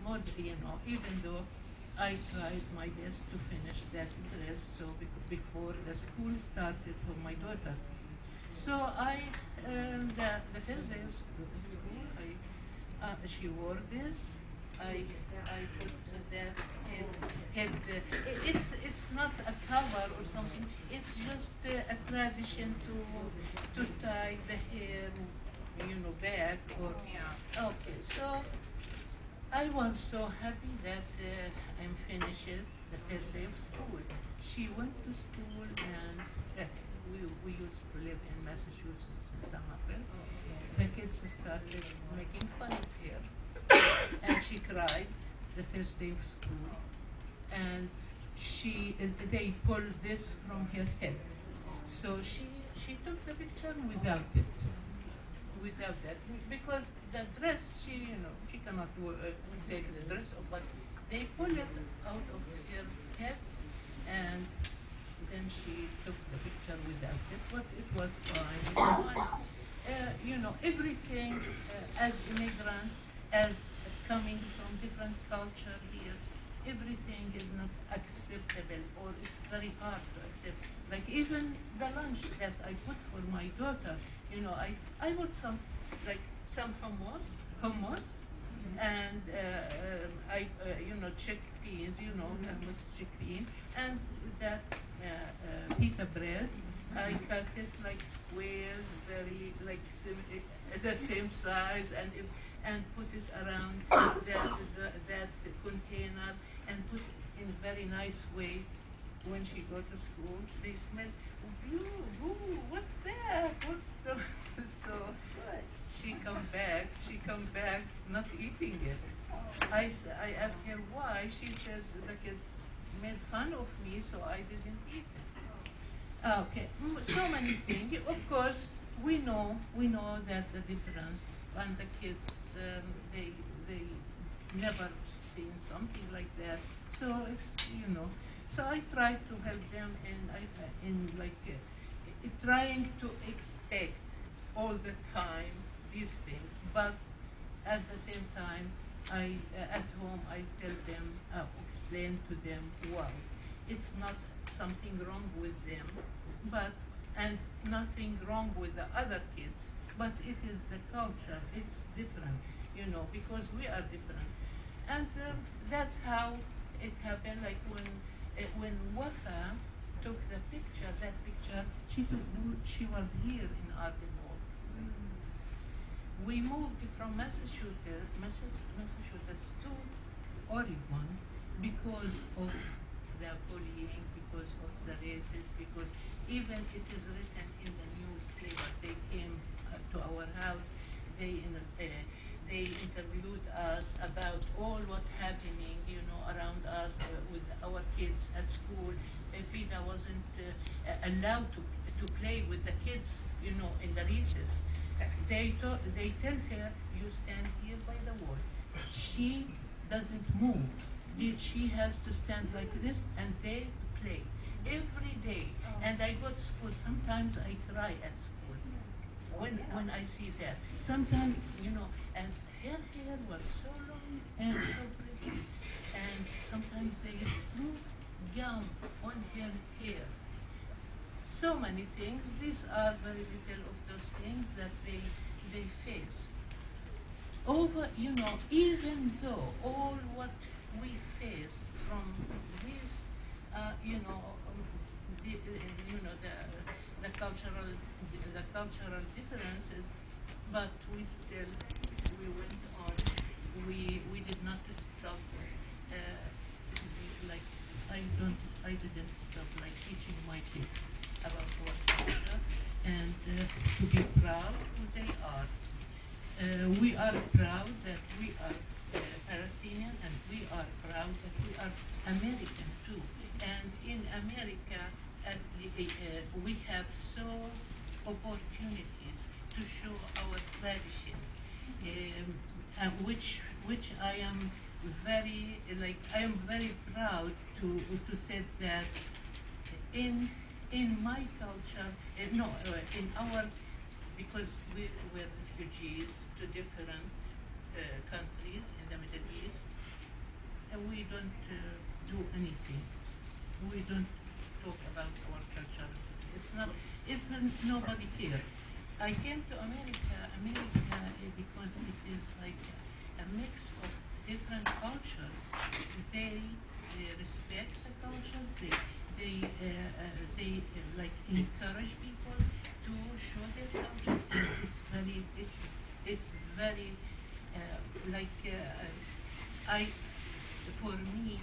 more, even though I tried my best to finish that dress so before the school started for my daughter. So the first day of school, she wore this. I put that it's not a cover or something. It's just a tradition to tie the hair, back or okay. So I was so happy that I'm finished the first day of school. She went to school, and we used to live in Massachusetts in Somerville. The kids started making fun of her, and she cried the first day of school. And they pulled this from her head. So she took the picture without it. Without that, because the dress, she cannot take the dress off, but they pull it out of her head, and then she took the picture without it, but it was fine. Everything as immigrant, as coming from different culture here, everything is not acceptable, or it's very hard to accept. Like even the lunch that I put for my daughter, I put some hummus, and I chickpeas, hummus chickpea, and that pita bread. I cut it like squares, very the same size, and put it around that container, and put it in a very nice way. When she go to school, they smell, ooh, what's that? What's so she come back not eating it. I asked her why. She said the kids made fun of me, so I didn't eat it. Okay, so many things. Of course, we know that the difference, and the kids they never seen something like that. So it's So I try to help them trying to expect all the time these things, but at the same time, at home I tell them, explain to them why. it's not something wrong with them, but and nothing wrong with the other kids, but it is the culture. It's different, because we are different, and that's how it happened. Like when Wafa took the picture, that picture, she was here in Ardmore. We moved from Massachusetts to Oregon because of the bullying, because of the racist, because even it is written in the newspaper. They came to our house. They interviewed us about all what happening, around us with our kids at school. Frida wasn't allowed to play with the kids, in the recess. They tell her, you stand here by the wall. She doesn't move. She has to stand like this, and they play every day. And I go to school. Sometimes I cry at school when I see that. Sometimes, and her hair was so long and so pretty. And sometimes they threw gum on her hair. So many things. These are very little of those things that they face. Even though all what we faced from this, the cultural differences, but we went on. We did not stop. Like I didn't stop like teaching my kids about our culture and to be proud who they are. We are proud that we are Palestinian, and we are proud that we are American too. And in America, we have so opportunities to show our tradition, which I am very proud to say that in my culture, in our, because we were refugees to different countries in the Middle East, we don't do anything. We don't talk about our culture. Nobody here. I came to America because it is like a mix of different cultures. They respect the cultures. They like encourage people to show their culture. It's very I for me,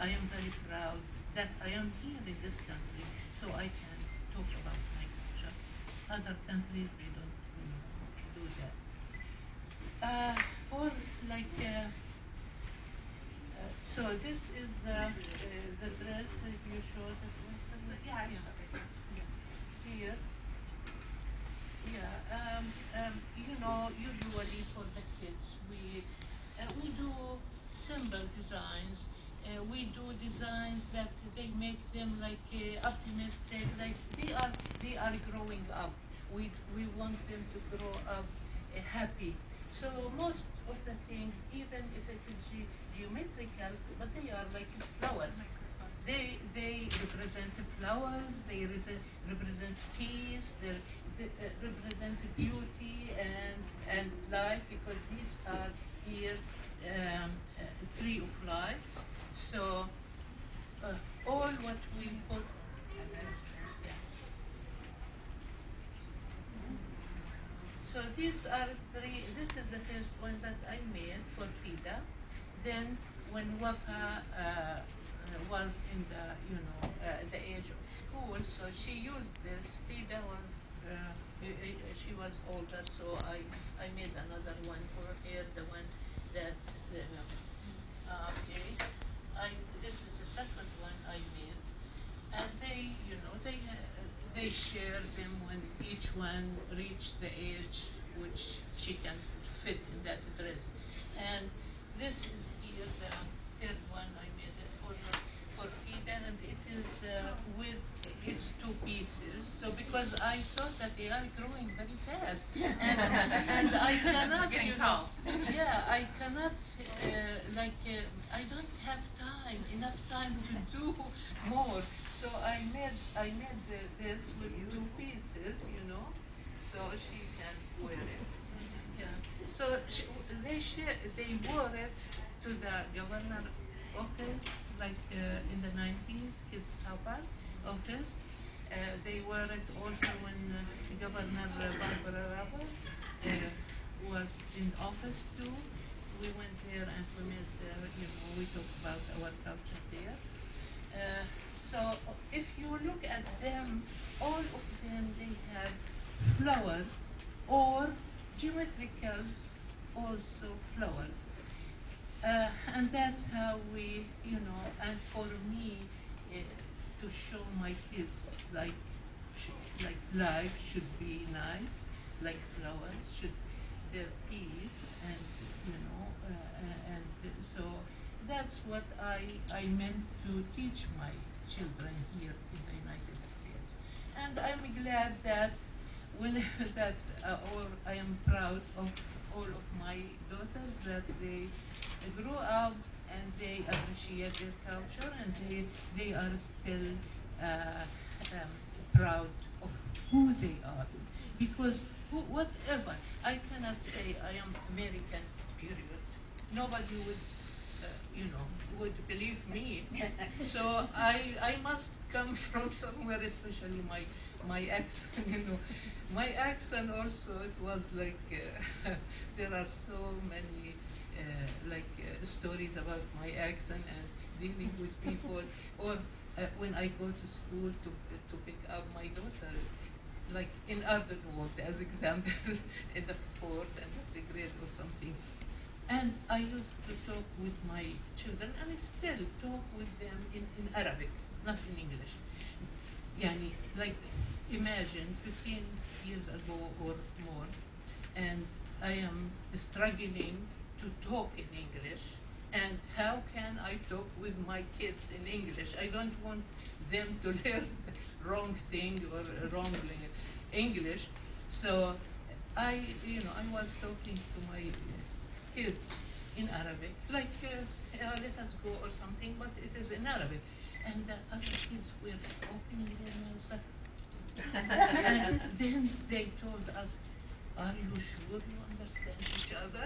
I am very proud that I am here in this country, so I can talk about my culture. Other countries, they don't do that. So this is the dress. If you show the dress, Yeah, I just have it here. Yeah, usually for the kids, we do simple designs. We do designs that they make them optimistic, like they are growing up. We want them to grow up happy. So most of the things, even if it is geometrical, but they are like flowers. They represent flowers. They represent peace. They represent beauty and life, because these are here tree of life. So all what we put. So these are three. This is the first one that I made for Fida. Then when Wafa was in the age of school, so she used this. Fida was she was older, so I made another one for her. The one that okay. This is the second one I made, and they share them when each one reached the age which she can fit in that dress. And this is here the third one I made it for Ida, and it is with it's two pieces. So because I thought that they are growing very fast, and I cannot, Getting you know, tall. yeah, I cannot, I don't have enough time to do more. So I made this with two pieces, you know, so she can wear it. Yeah. So they wore it to the governor office, in the 90s, Kids Harper office. They wore it also when Governor Barbara Roberts was in office too. We went there and we met there, we talked about our culture there. So if you look at them, all of them, they have flowers or geometrical also flowers. And that's how and for me, to show my kids like life should be nice, like flowers should, their peace, and so that's what I meant to teach my children here in the United States. And I'm glad that when or I am proud of all of my daughters that they grew up and they appreciate their culture, and they are still proud of who they are. Because whatever, I cannot say I am American, period. Nobody would believe me. So I must come from somewhere, especially my accent, My accent also, it was like, there are so many stories about my accent and dealing with people, or when I go to school to pick up my daughters, like in Ardenwold, as example, in the fourth and fifth grade or something. And I used to talk with my children, and I still talk with them in Arabic, not in English. Yani, like, imagine 15 years ago or more, and I am struggling to talk in English, and how can I talk with my kids in English? I don't want them to learn the wrong thing or wrong English. So I was talking to my kids in Arabic, like let us go or something, but it is in Arabic. And the other kids were opening their mouths like, and then they told us, "Are you sure you understand each other?"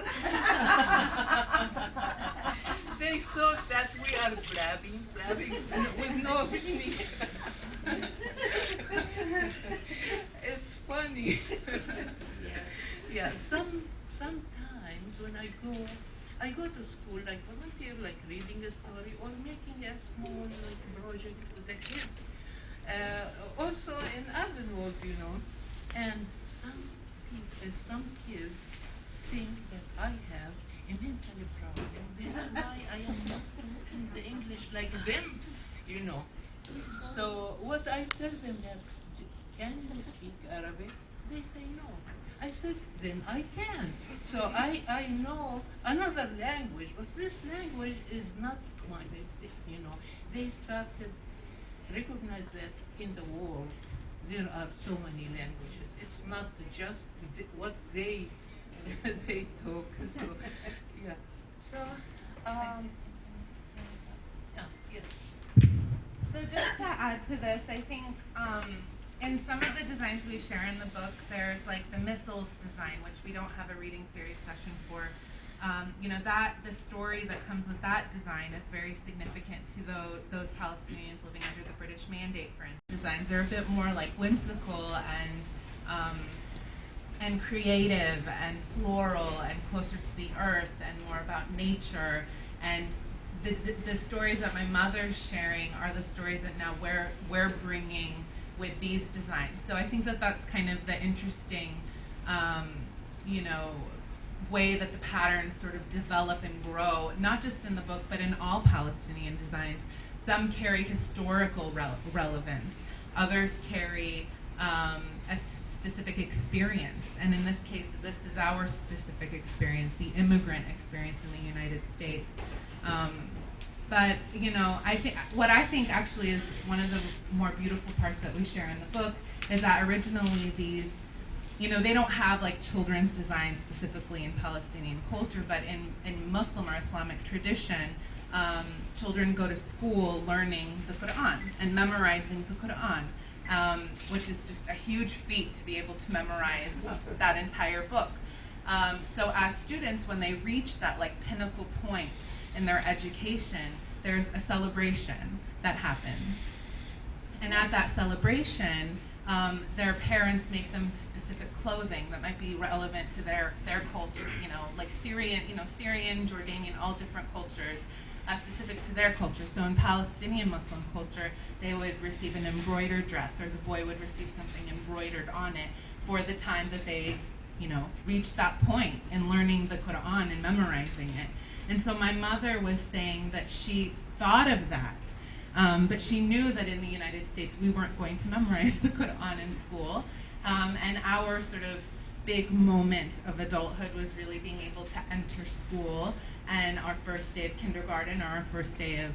They thought that we are blabbing with no meaning. It's funny. Yeah, sometimes when I go to school, like volunteer, like reading a story or making a small project with the kids. Also in Ardenwold, and some kids think that I have a mental problem. That's why I am not talking the English like them. So what I tell them that, can you speak Arabic? They say no. I said, then I can. So I know another language, but this language is not my, They started recognize that in the world there are so many languages. It's not just what they they talk. So yeah. So yeah. So just to add to this, I think in some of the designs we share in the book, there's like the missiles design, which we don't have a reading series session for. That the story that comes with that design is very significant to those Palestinians living under the British Mandate. For instance, designs are a bit more like whimsical and creative and floral and closer to the earth and more about nature. And the stories that my mother's sharing are the stories that now we're bringing with these designs. So I think that that's kind of the interesting, way that the patterns sort of develop and grow, not just in the book, but in all Palestinian designs. Some carry historical relevance. Others carry a specific experience. And in this case, this is our specific experience, the immigrant experience in the United States. But you know, I think actually is one of the more beautiful parts that we share in the book is that originally these, you know, they don't have like children's designs specifically in Palestinian culture, but in Muslim or Islamic tradition, children go to school learning the Quran and memorizing the Quran, which is just a huge feat to be able to memorize that entire book. So as students, when they reach that like pinnacle point in their education, there's a celebration that happens. And at that celebration, their parents make them specific clothing that might be relevant to their culture, you know, like Syrian, Jordanian, all different cultures, specific to their culture. So in Palestinian Muslim culture, they would receive an embroidered dress, or the boy would receive something embroidered on it for the time that they, you know, reached that point in learning the Quran and memorizing it. And so my mother was saying that she thought of that, but she knew that in the United States we weren't going to memorize the Quran in school. And our sort of big moment of adulthood was really being able to enter school, and our first day of kindergarten or our first day of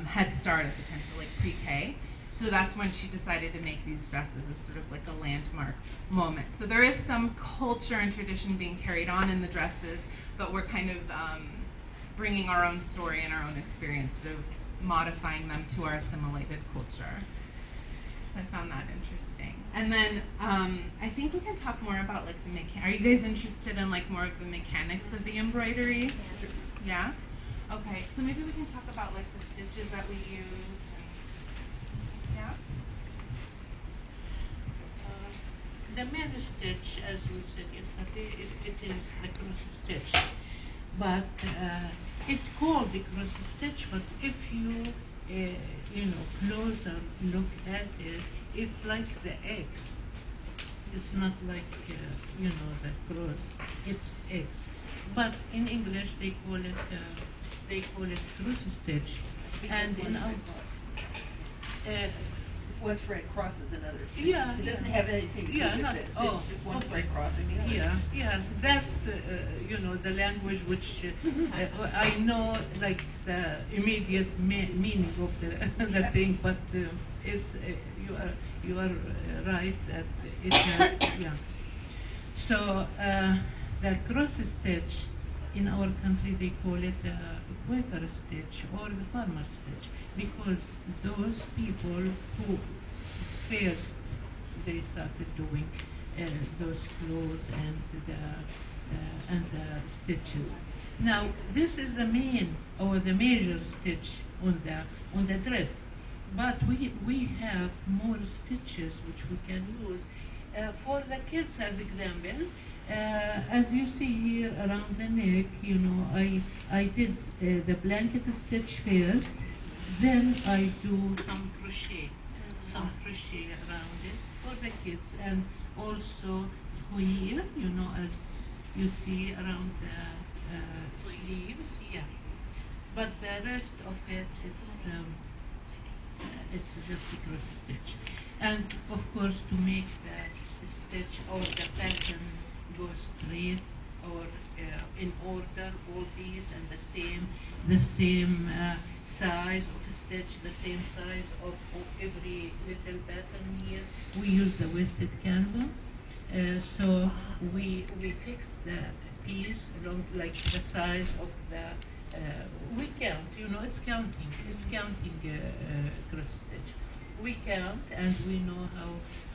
Head Start at the time, so like pre-K. So that's when she decided to make these dresses as sort of like a landmark moment. So there is some culture and tradition being carried on in the dresses, but we're kind of bringing our own story and our own experience, sort of modifying them to our assimilated culture. I found that interesting. And then I think we can talk more about like the Are you guys interested in like more of the mechanics of the embroidery? Yeah? Okay, so maybe we can talk about like the stitches that we use. Yeah? The main stitch, as we said yesterday, it is the cross stitch. But it's called the cross stitch, but if you, closer look at it, it's like the X. It's not like, the cross. It's X. But in English, they call it cross stitch. And in our One thread crosses another. Yeah, It doesn't yeah. have anything to do Yeah, with not- this. oh, It's just one okay. thread crossing the other. Yeah, that's the language which I know, like the immediate meaning of the thing, but it's you are right that it has yeah. So the cross stitch in our country they call it the Quaker stitch or the farmer stitch, because those people who first they started doing those clothes and the stitches. Now this is the main or the major stitch on the dress, but we have more stitches which we can use for the kids. As example, as you see here around the neck, I did the blanket stitch first, then I do some crochet around it for the kids, and also here, as you see around the sleeves, yeah. But the rest of it, it's just a cross stitch, and of course to make the stitch or the pattern go straight or in order, all these and the same size of stitch, the same size of every little pattern here. We use the wasted canvas, so we fix the piece along like the size of the. We count, it's counting cross stitch. We count and we know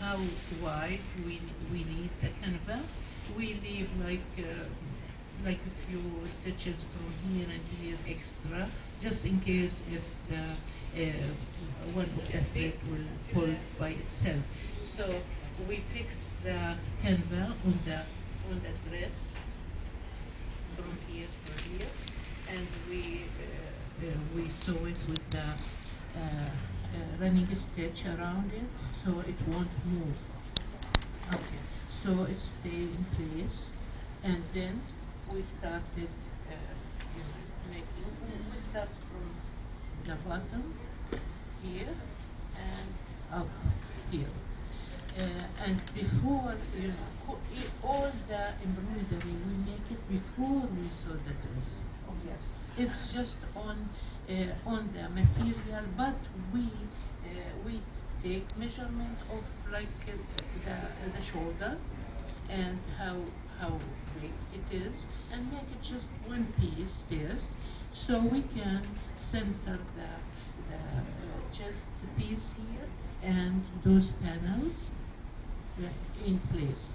how wide we need the canvas. We leave like a few stitches from here and here extra, just in case if the one of the thread will pull by itself. So we fix the canvas on the dress from here to here, and we sew it with the running stitch around it, so it won't move. Okay, so it stays in place, and then we started making. We start from the bottom here and up here. And before, all the embroidery, we make it before we sew the dress. Oh, yes. It's just on the material, but we take measurement of like the shoulder and how big it is, and make it just one piece first, so we can center the chest piece here and those panels in place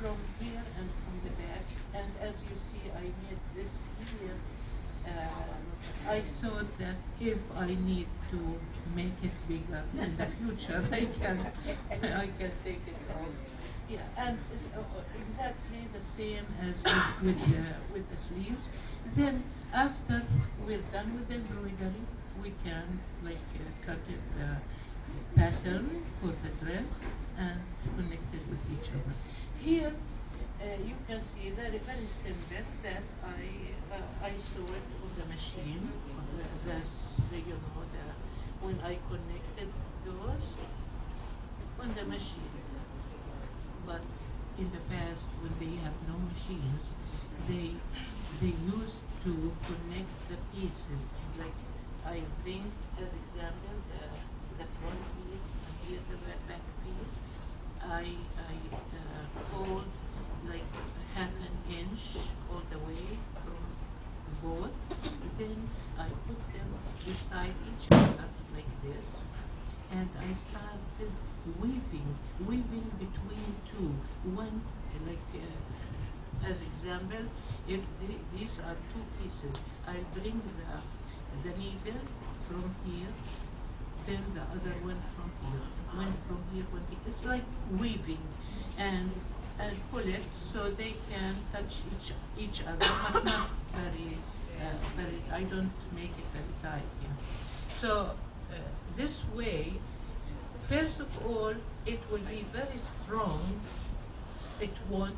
from here and from the back. And as you see, I made this here. I thought that if I need to make it bigger in the future, I can take it off. Yeah, and it's exactly the same as with the sleeves. Then after we're done with the embroidery, we can cut it pattern for the dress and connect it with each other. Here you can see very very simple that I sew it on the machine. When I connected those on the machine. But in the past, when they had no machines, they used to connect the pieces. Like I bring as example the front piece and here the back piece. I fold like half an inch all the way from both. Then I put them beside each other like this, and I started weaving between two. One, as example, if these are two pieces, I'll bring the needle from here, then the other one from here, one from here, one here. It's like weaving, and pull it so they can touch each other, but not very. I don't make it very tight. Yeah. So this way, first of all, it will be very strong. It won't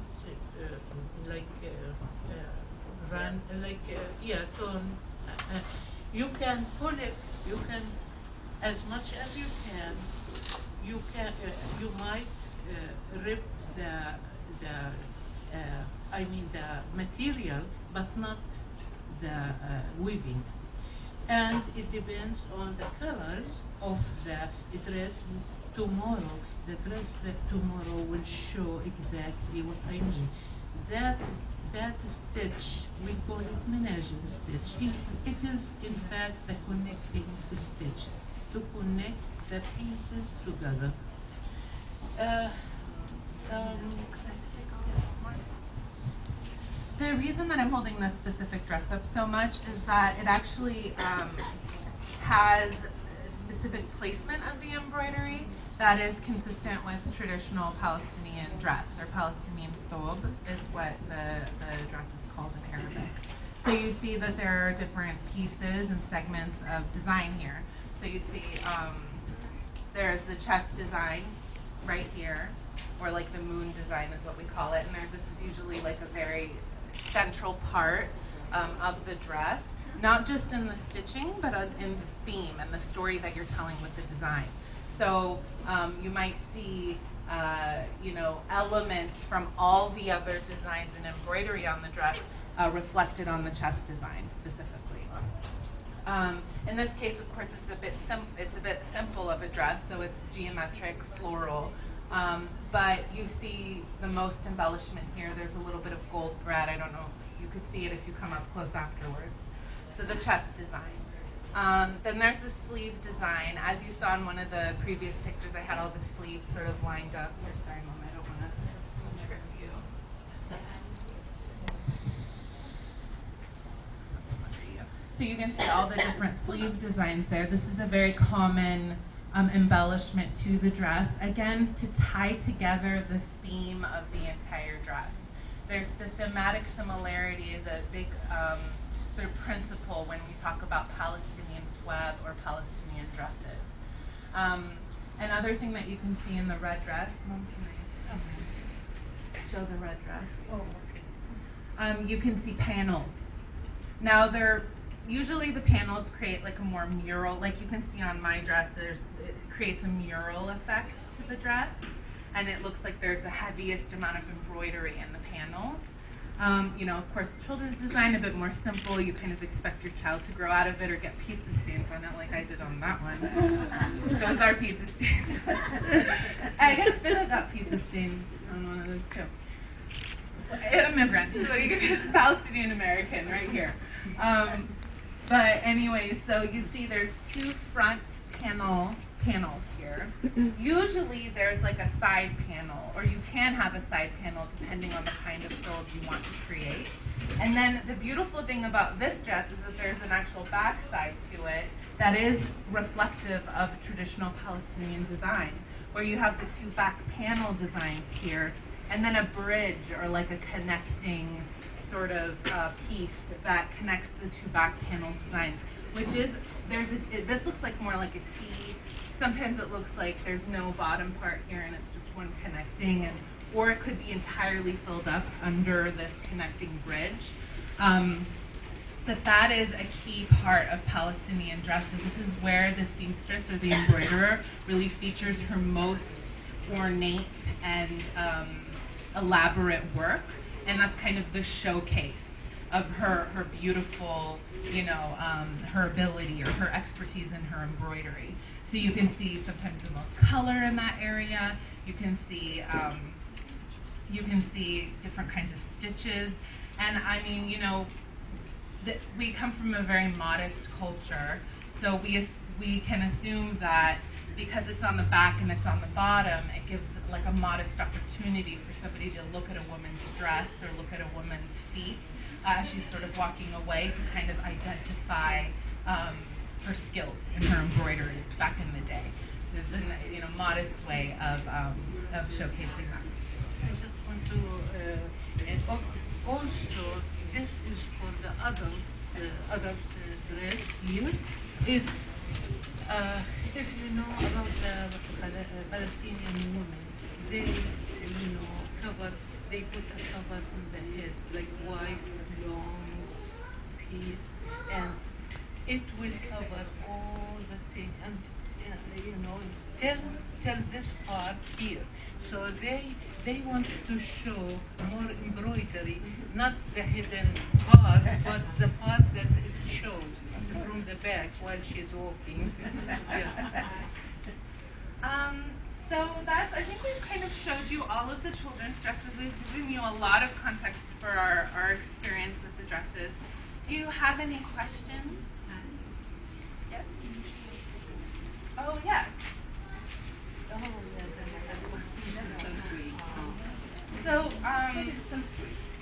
run turn. You can pull it. You can, as much as you can. You might rip the material, but not the weaving. And it depends on the colors of the dress tomorrow. The dress that tomorrow will show exactly what I mean. That stitch, we call it menaging stitch. It is in fact the connecting stitch to connect the pieces together. The reason that I'm holding this specific dress up so much is that it actually has a specific placement of the embroidery that is consistent with traditional Palestinian dress, or Palestinian thobe is what the dress is called in Arabic. So you see that there are different pieces and segments of design here. So you see there's the chest design right here, or like the moon design is what we call it, and this is usually like a very central part of the dress, not just in the stitching, but in the theme and the story that you're telling with the design. So you might see, elements from all the other designs and embroidery on the dress reflected on the chest design specifically. In this case, of course, it's a bit simple of a dress, so it's geometric, floral. But you see the most embellishment here. There's a little bit of gold thread. I don't know if you could see it if you come up close afterwards. So the chest design. Then there's the sleeve design. As you saw in one of the previous pictures, I had all the sleeves sort of lined up. Here, sorry, Mom, I don't want to trip you. So you can see all the different sleeve designs there. This is a very common embellishment to the dress, again, to tie together the theme of the entire dress. There's the thematic similarity is a big sort of principle when we talk about Palestinian thweb or Palestinian dresses. Another thing that you can see in the red dress, Mom, can I show the red dress? Oh, okay. You can see panels. Now usually the panels create like a more mural, like you can see on my dress, it creates a mural effect to the dress. and it looks like there's the heaviest amount of embroidery in the panels. Of course, children's design a bit more simple. You kind of expect your child to grow out of it or get pizza stains on it, like I did on that one. Those are pizza stains. I guess Phil got pizza stains on one of those too. Immigrants. So it's Palestinian American right here. But anyways, so you see there's two front panels here. Usually there's like a side panel, or you can have a side panel depending on the kind of fold you want to create. And then the beautiful thing about this dress is that there's an actual back side to it that is reflective of traditional Palestinian design, where you have the two back panel designs here, and then a bridge or like a connecting sort of piece that connects the two back panel designs, which is, this looks like more like a T. Sometimes it looks like there's no bottom part here and it's just one connecting, or it could be entirely filled up under this connecting bridge. But that is a key part of Palestinian dresses. This is where the seamstress or the embroiderer really features her most ornate and elaborate work, and that's kind of the showcase of her beautiful, her ability or her expertise in her embroidery. So you can see sometimes the most color in that area. You can see different kinds of stitches, and I mean, we come from a very modest culture, so we can assume that because it's on the back and it's on the bottom, it gives like a modest opportunity for somebody to look at a woman's dress or look at a woman's feet as she's sort of walking away, to kind of identify her skills in her embroidery back in the day. There's a modest way of showcasing that. I just want to also, this is for the adult dress here. Is if you know about the Palestinian women, they they put a cover on the head, like white long piece, and it will cover all the thing, and tell this part here. So they want to show more embroidery, not the hidden part, but the part that it shows from the back while she's walking. Yeah. So I think we've kind of showed you all of the children's dresses. We've given you a lot of context for our experience with the dresses. Do you have any questions? Yes? Oh, yes. Oh, yes, so sweet. So,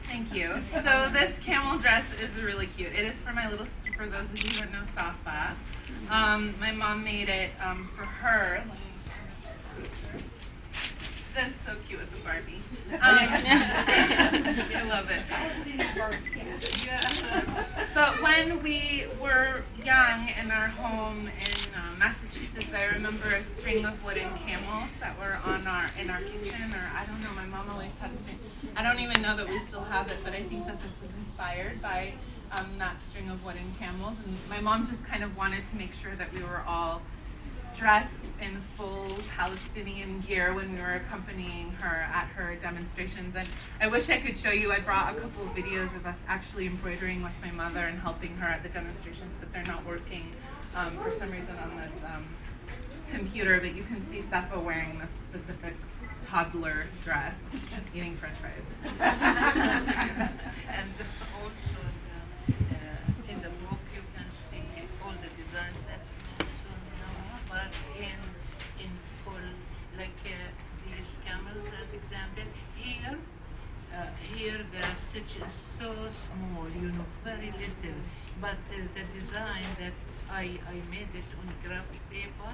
thank you. So this camel dress is really cute. It is for my little sister, for those of you who don't know Safa. My mom made it for her. That's so cute with the Barbie. I love it. Yeah. But when we were young in our home in Massachusetts, I remember a string of wooden camels that were in our kitchen, or I don't know, my mom always had a string. I don't even know that we still have it, but I think that this was inspired by that string of wooden camels. And my mom just kind of wanted to make sure that we were all dressed in full Palestinian gear when we were accompanying her at her demonstrations. And I wish I could show you. I brought a couple of videos of us actually embroidering with my mother and helping her at the demonstrations, but they're not working for some reason on this computer. But you can see Safa wearing this specific toddler dress, eating french fries. And also in the book you can see all the designs that you also know, but in full, like these camels as example. Here the stitch is so small, very little, but the design that I made it on graphic paper,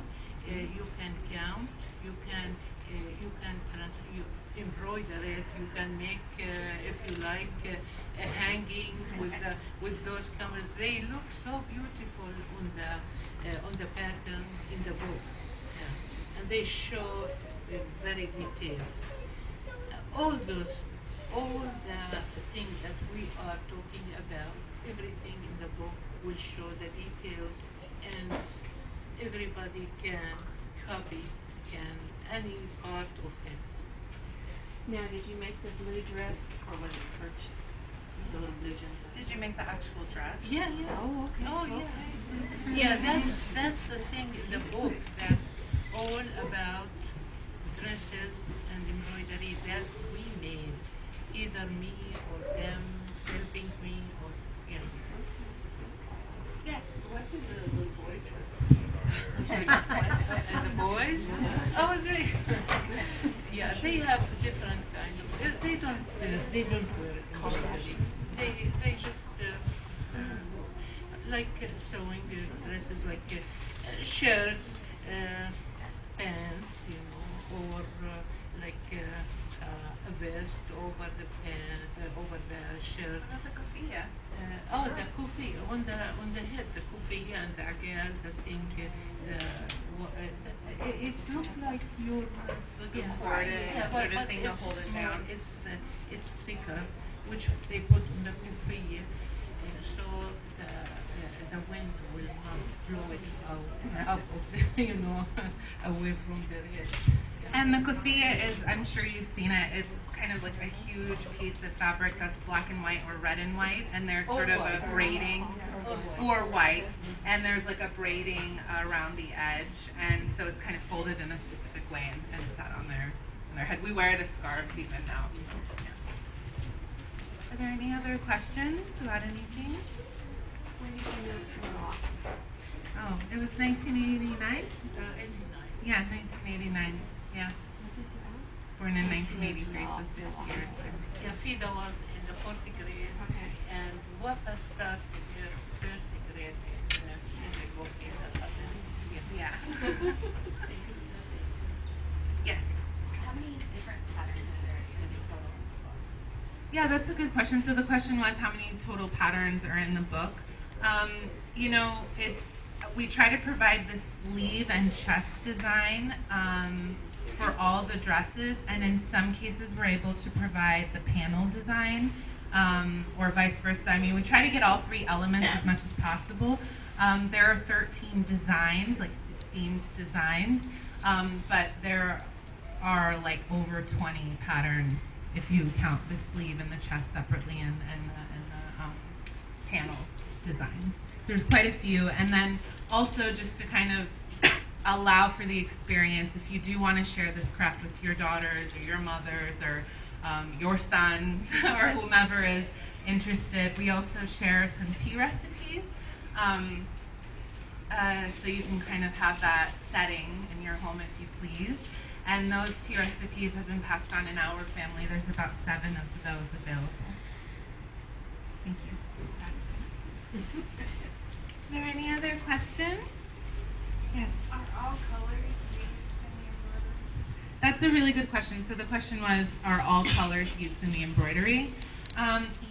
you can count, you can embroider it, you can make, if you like, a hanging with those camels. They look so beautiful on the pattern in the book. Yeah. And they show very details. All the things that we are talking about, everything in the book will show the details, and everybody can copy any part of it. Now, did you make the blue dress or was it purchased? The little blue jumper? Did you make the actual dress? Yeah, yeah. Oh, okay. Oh, okay. yeah. Yeah, that's the thing, the book that all about dresses and embroidery that we made, either me or them helping me or, you know. Yes. What do the little boys wear? And the boys? Oh, yeah, they have different kind of, they don't wear embroidery. They just, like sewing dresses, like shirts, pants, you know, or like a vest over the over the shirt. The kofia. The kufi on the head, the kufi and the agal, the thing, it's look like your Like a corded sort of thing to hold it down. It's thicker, which they put on the kufi, so the wind will not blow it out of the, you know, away from their head. And the kofia is, I'm sure you've seen it, it's kind of like a huge piece of fabric that's black and white or red and white, and there's sort of a braiding, or white, and there's like a braiding around the edge, and so it's kind of folded in a specific way and set on their head. We wear it as scarves even now. So, yeah. Are there any other questions about anything? When did you move to Morocco? Oh, it was 1989? 89. Yeah, 1989. Yeah. Born in 1983, so 6 years. Yeah, Fida was in the fourth grade, Okay. and Wafa started her first grade in the book in the other. Yeah. Yes. How many different patterns are there in the total? Yeah, that's a good question. So the question was how many total patterns are in the book. You know, we try to provide the sleeve and chest design for all the dresses, and in some cases we're able to provide the panel design, or vice versa. I mean, we try to get all three elements as much as possible. There are 13 designs, like themed designs, but there are like over 20 patterns if you count the sleeve and the chest separately and the panel designs. There's quite a few, and then also just to kind of allow for the experience, if you do want to share this craft with your daughters or your mothers or your sons or whomever is interested, we also share some tea recipes. So you can kind of have that setting in your home if you please. And those tea recipes have been passed on in our family. There's about 7 of those available. Thank you. Are there any other questions? Yes. Are all colors used in the embroidery? That's a really good question. So the question was, are all colors used in the embroidery?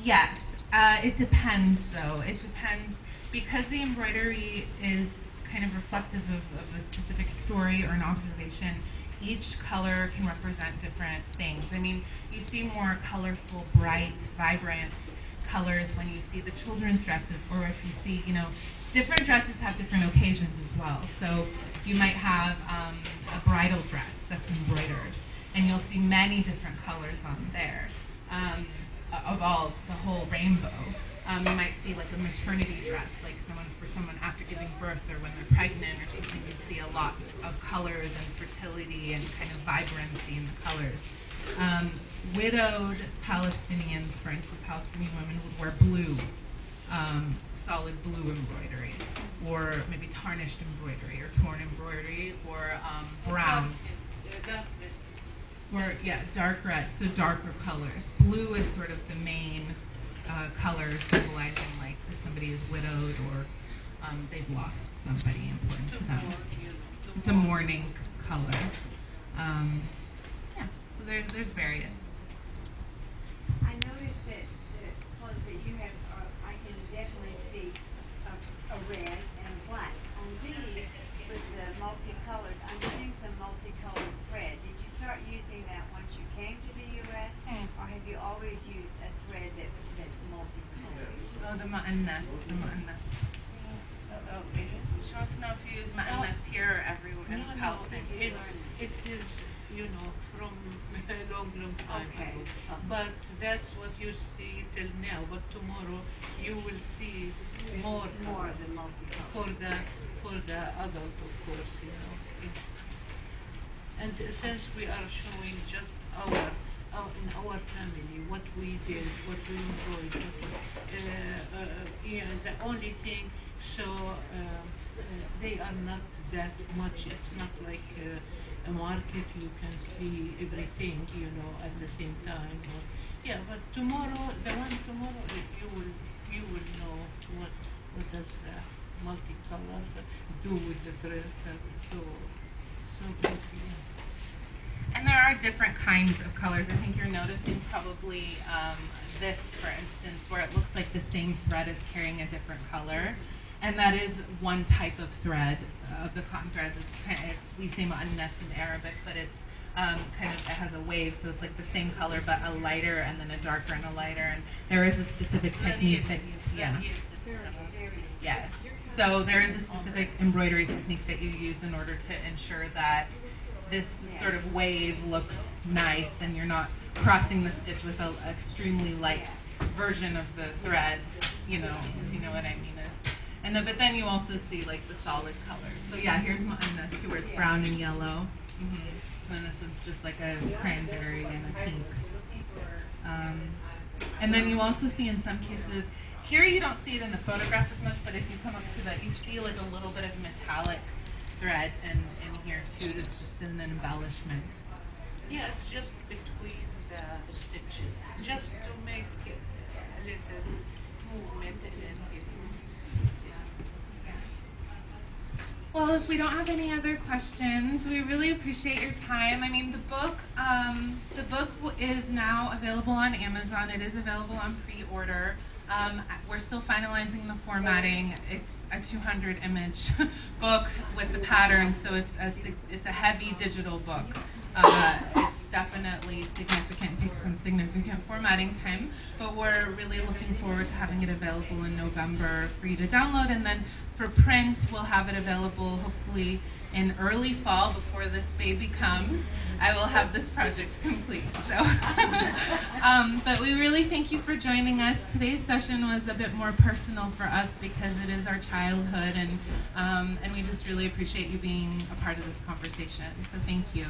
Yes. It depends, though. It depends because the embroidery is kind of reflective of a specific story or an observation. Each color can represent different things. I mean, you see more colorful, bright, vibrant colors when you see the children's dresses, or if you see, you know, different dresses have different occasions as well. So you might have a bridal dress that's embroidered, and you'll see many different colors on there, of the whole rainbow. You might see like a maternity dress, like for someone after giving birth or when they're pregnant or something. You'd see a lot of colors and fertility and kind of vibrancy in the colors. Widowed Palestinians, for instance, Palestinian women would wear blue, solid blue embroidery, or maybe tarnished embroidery, or torn embroidery, or brown. Or dark red, so darker colors. Blue is sort of the main color symbolizing like if somebody is widowed or they've lost somebody important to them. It's a mourning color. So there's various. I noticed that the clothes that you have, I can definitely see a red and black. On these, with the multicolored, I'm seeing some multicolored thread. Did you start using that once you came to the U.S., or have you always used a thread that's multicolored? Oh, the ma'annas. She wants to know if you use ma'annas here or everywhere in Palestine. It is from a long, long time Okay. ago. But that's what you see till now. But tomorrow you will see more More of colors the multicolor. for the adult, of course. And since we are showing just in our family what we did, what we enjoyed, the only thing, so they are not that much. It's not like a market you can see everything, at the same time. But tomorrow, the one tomorrow, you will know what does the multicolor do with the dress. So pretty. And there are different kinds of colors. I think you're noticing probably this, for instance, where it looks like the same thread is carrying a different color. And that is one type of thread, of the cotton threads. We say mu'annas in Arabic, but it's it has a wave, so it's like the same color, but a lighter and then a darker and a lighter. And there is a specific technique that, yes. So there is a specific embroidery technique that you use in order to ensure that this sort of wave looks nice and you're not crossing the stitch with an extremely light version of the thread, you know what I mean is. And then, but then you also see like the solid colors. So yeah, here's mu'annas too, where it's brown and yellow. And then this one's just like a cranberry and a pink. And then you also see in some cases, here you don't see it in the photograph as much, but if you come up to you see like a little bit of metallic thread and in here too. It's just an embellishment. Yeah, it's just between the stitches, just to make a little movement and then Well, if we don't have any other questions, we really appreciate your time. I mean, the book is now available on Amazon. It is available on pre-order. We're still finalizing the formatting. It's a 200 image book with the pattern, so it's a heavy digital book. It's definitely significant, takes some significant formatting time, but we're really looking forward to having it available in November for you to download, and then for print, we'll have it available hopefully in early fall before this baby comes. I will have this project complete. So, but we really thank you for joining us. Today's session was a bit more personal for us because it is our childhood, and we just really appreciate you being a part of this conversation. So thank you.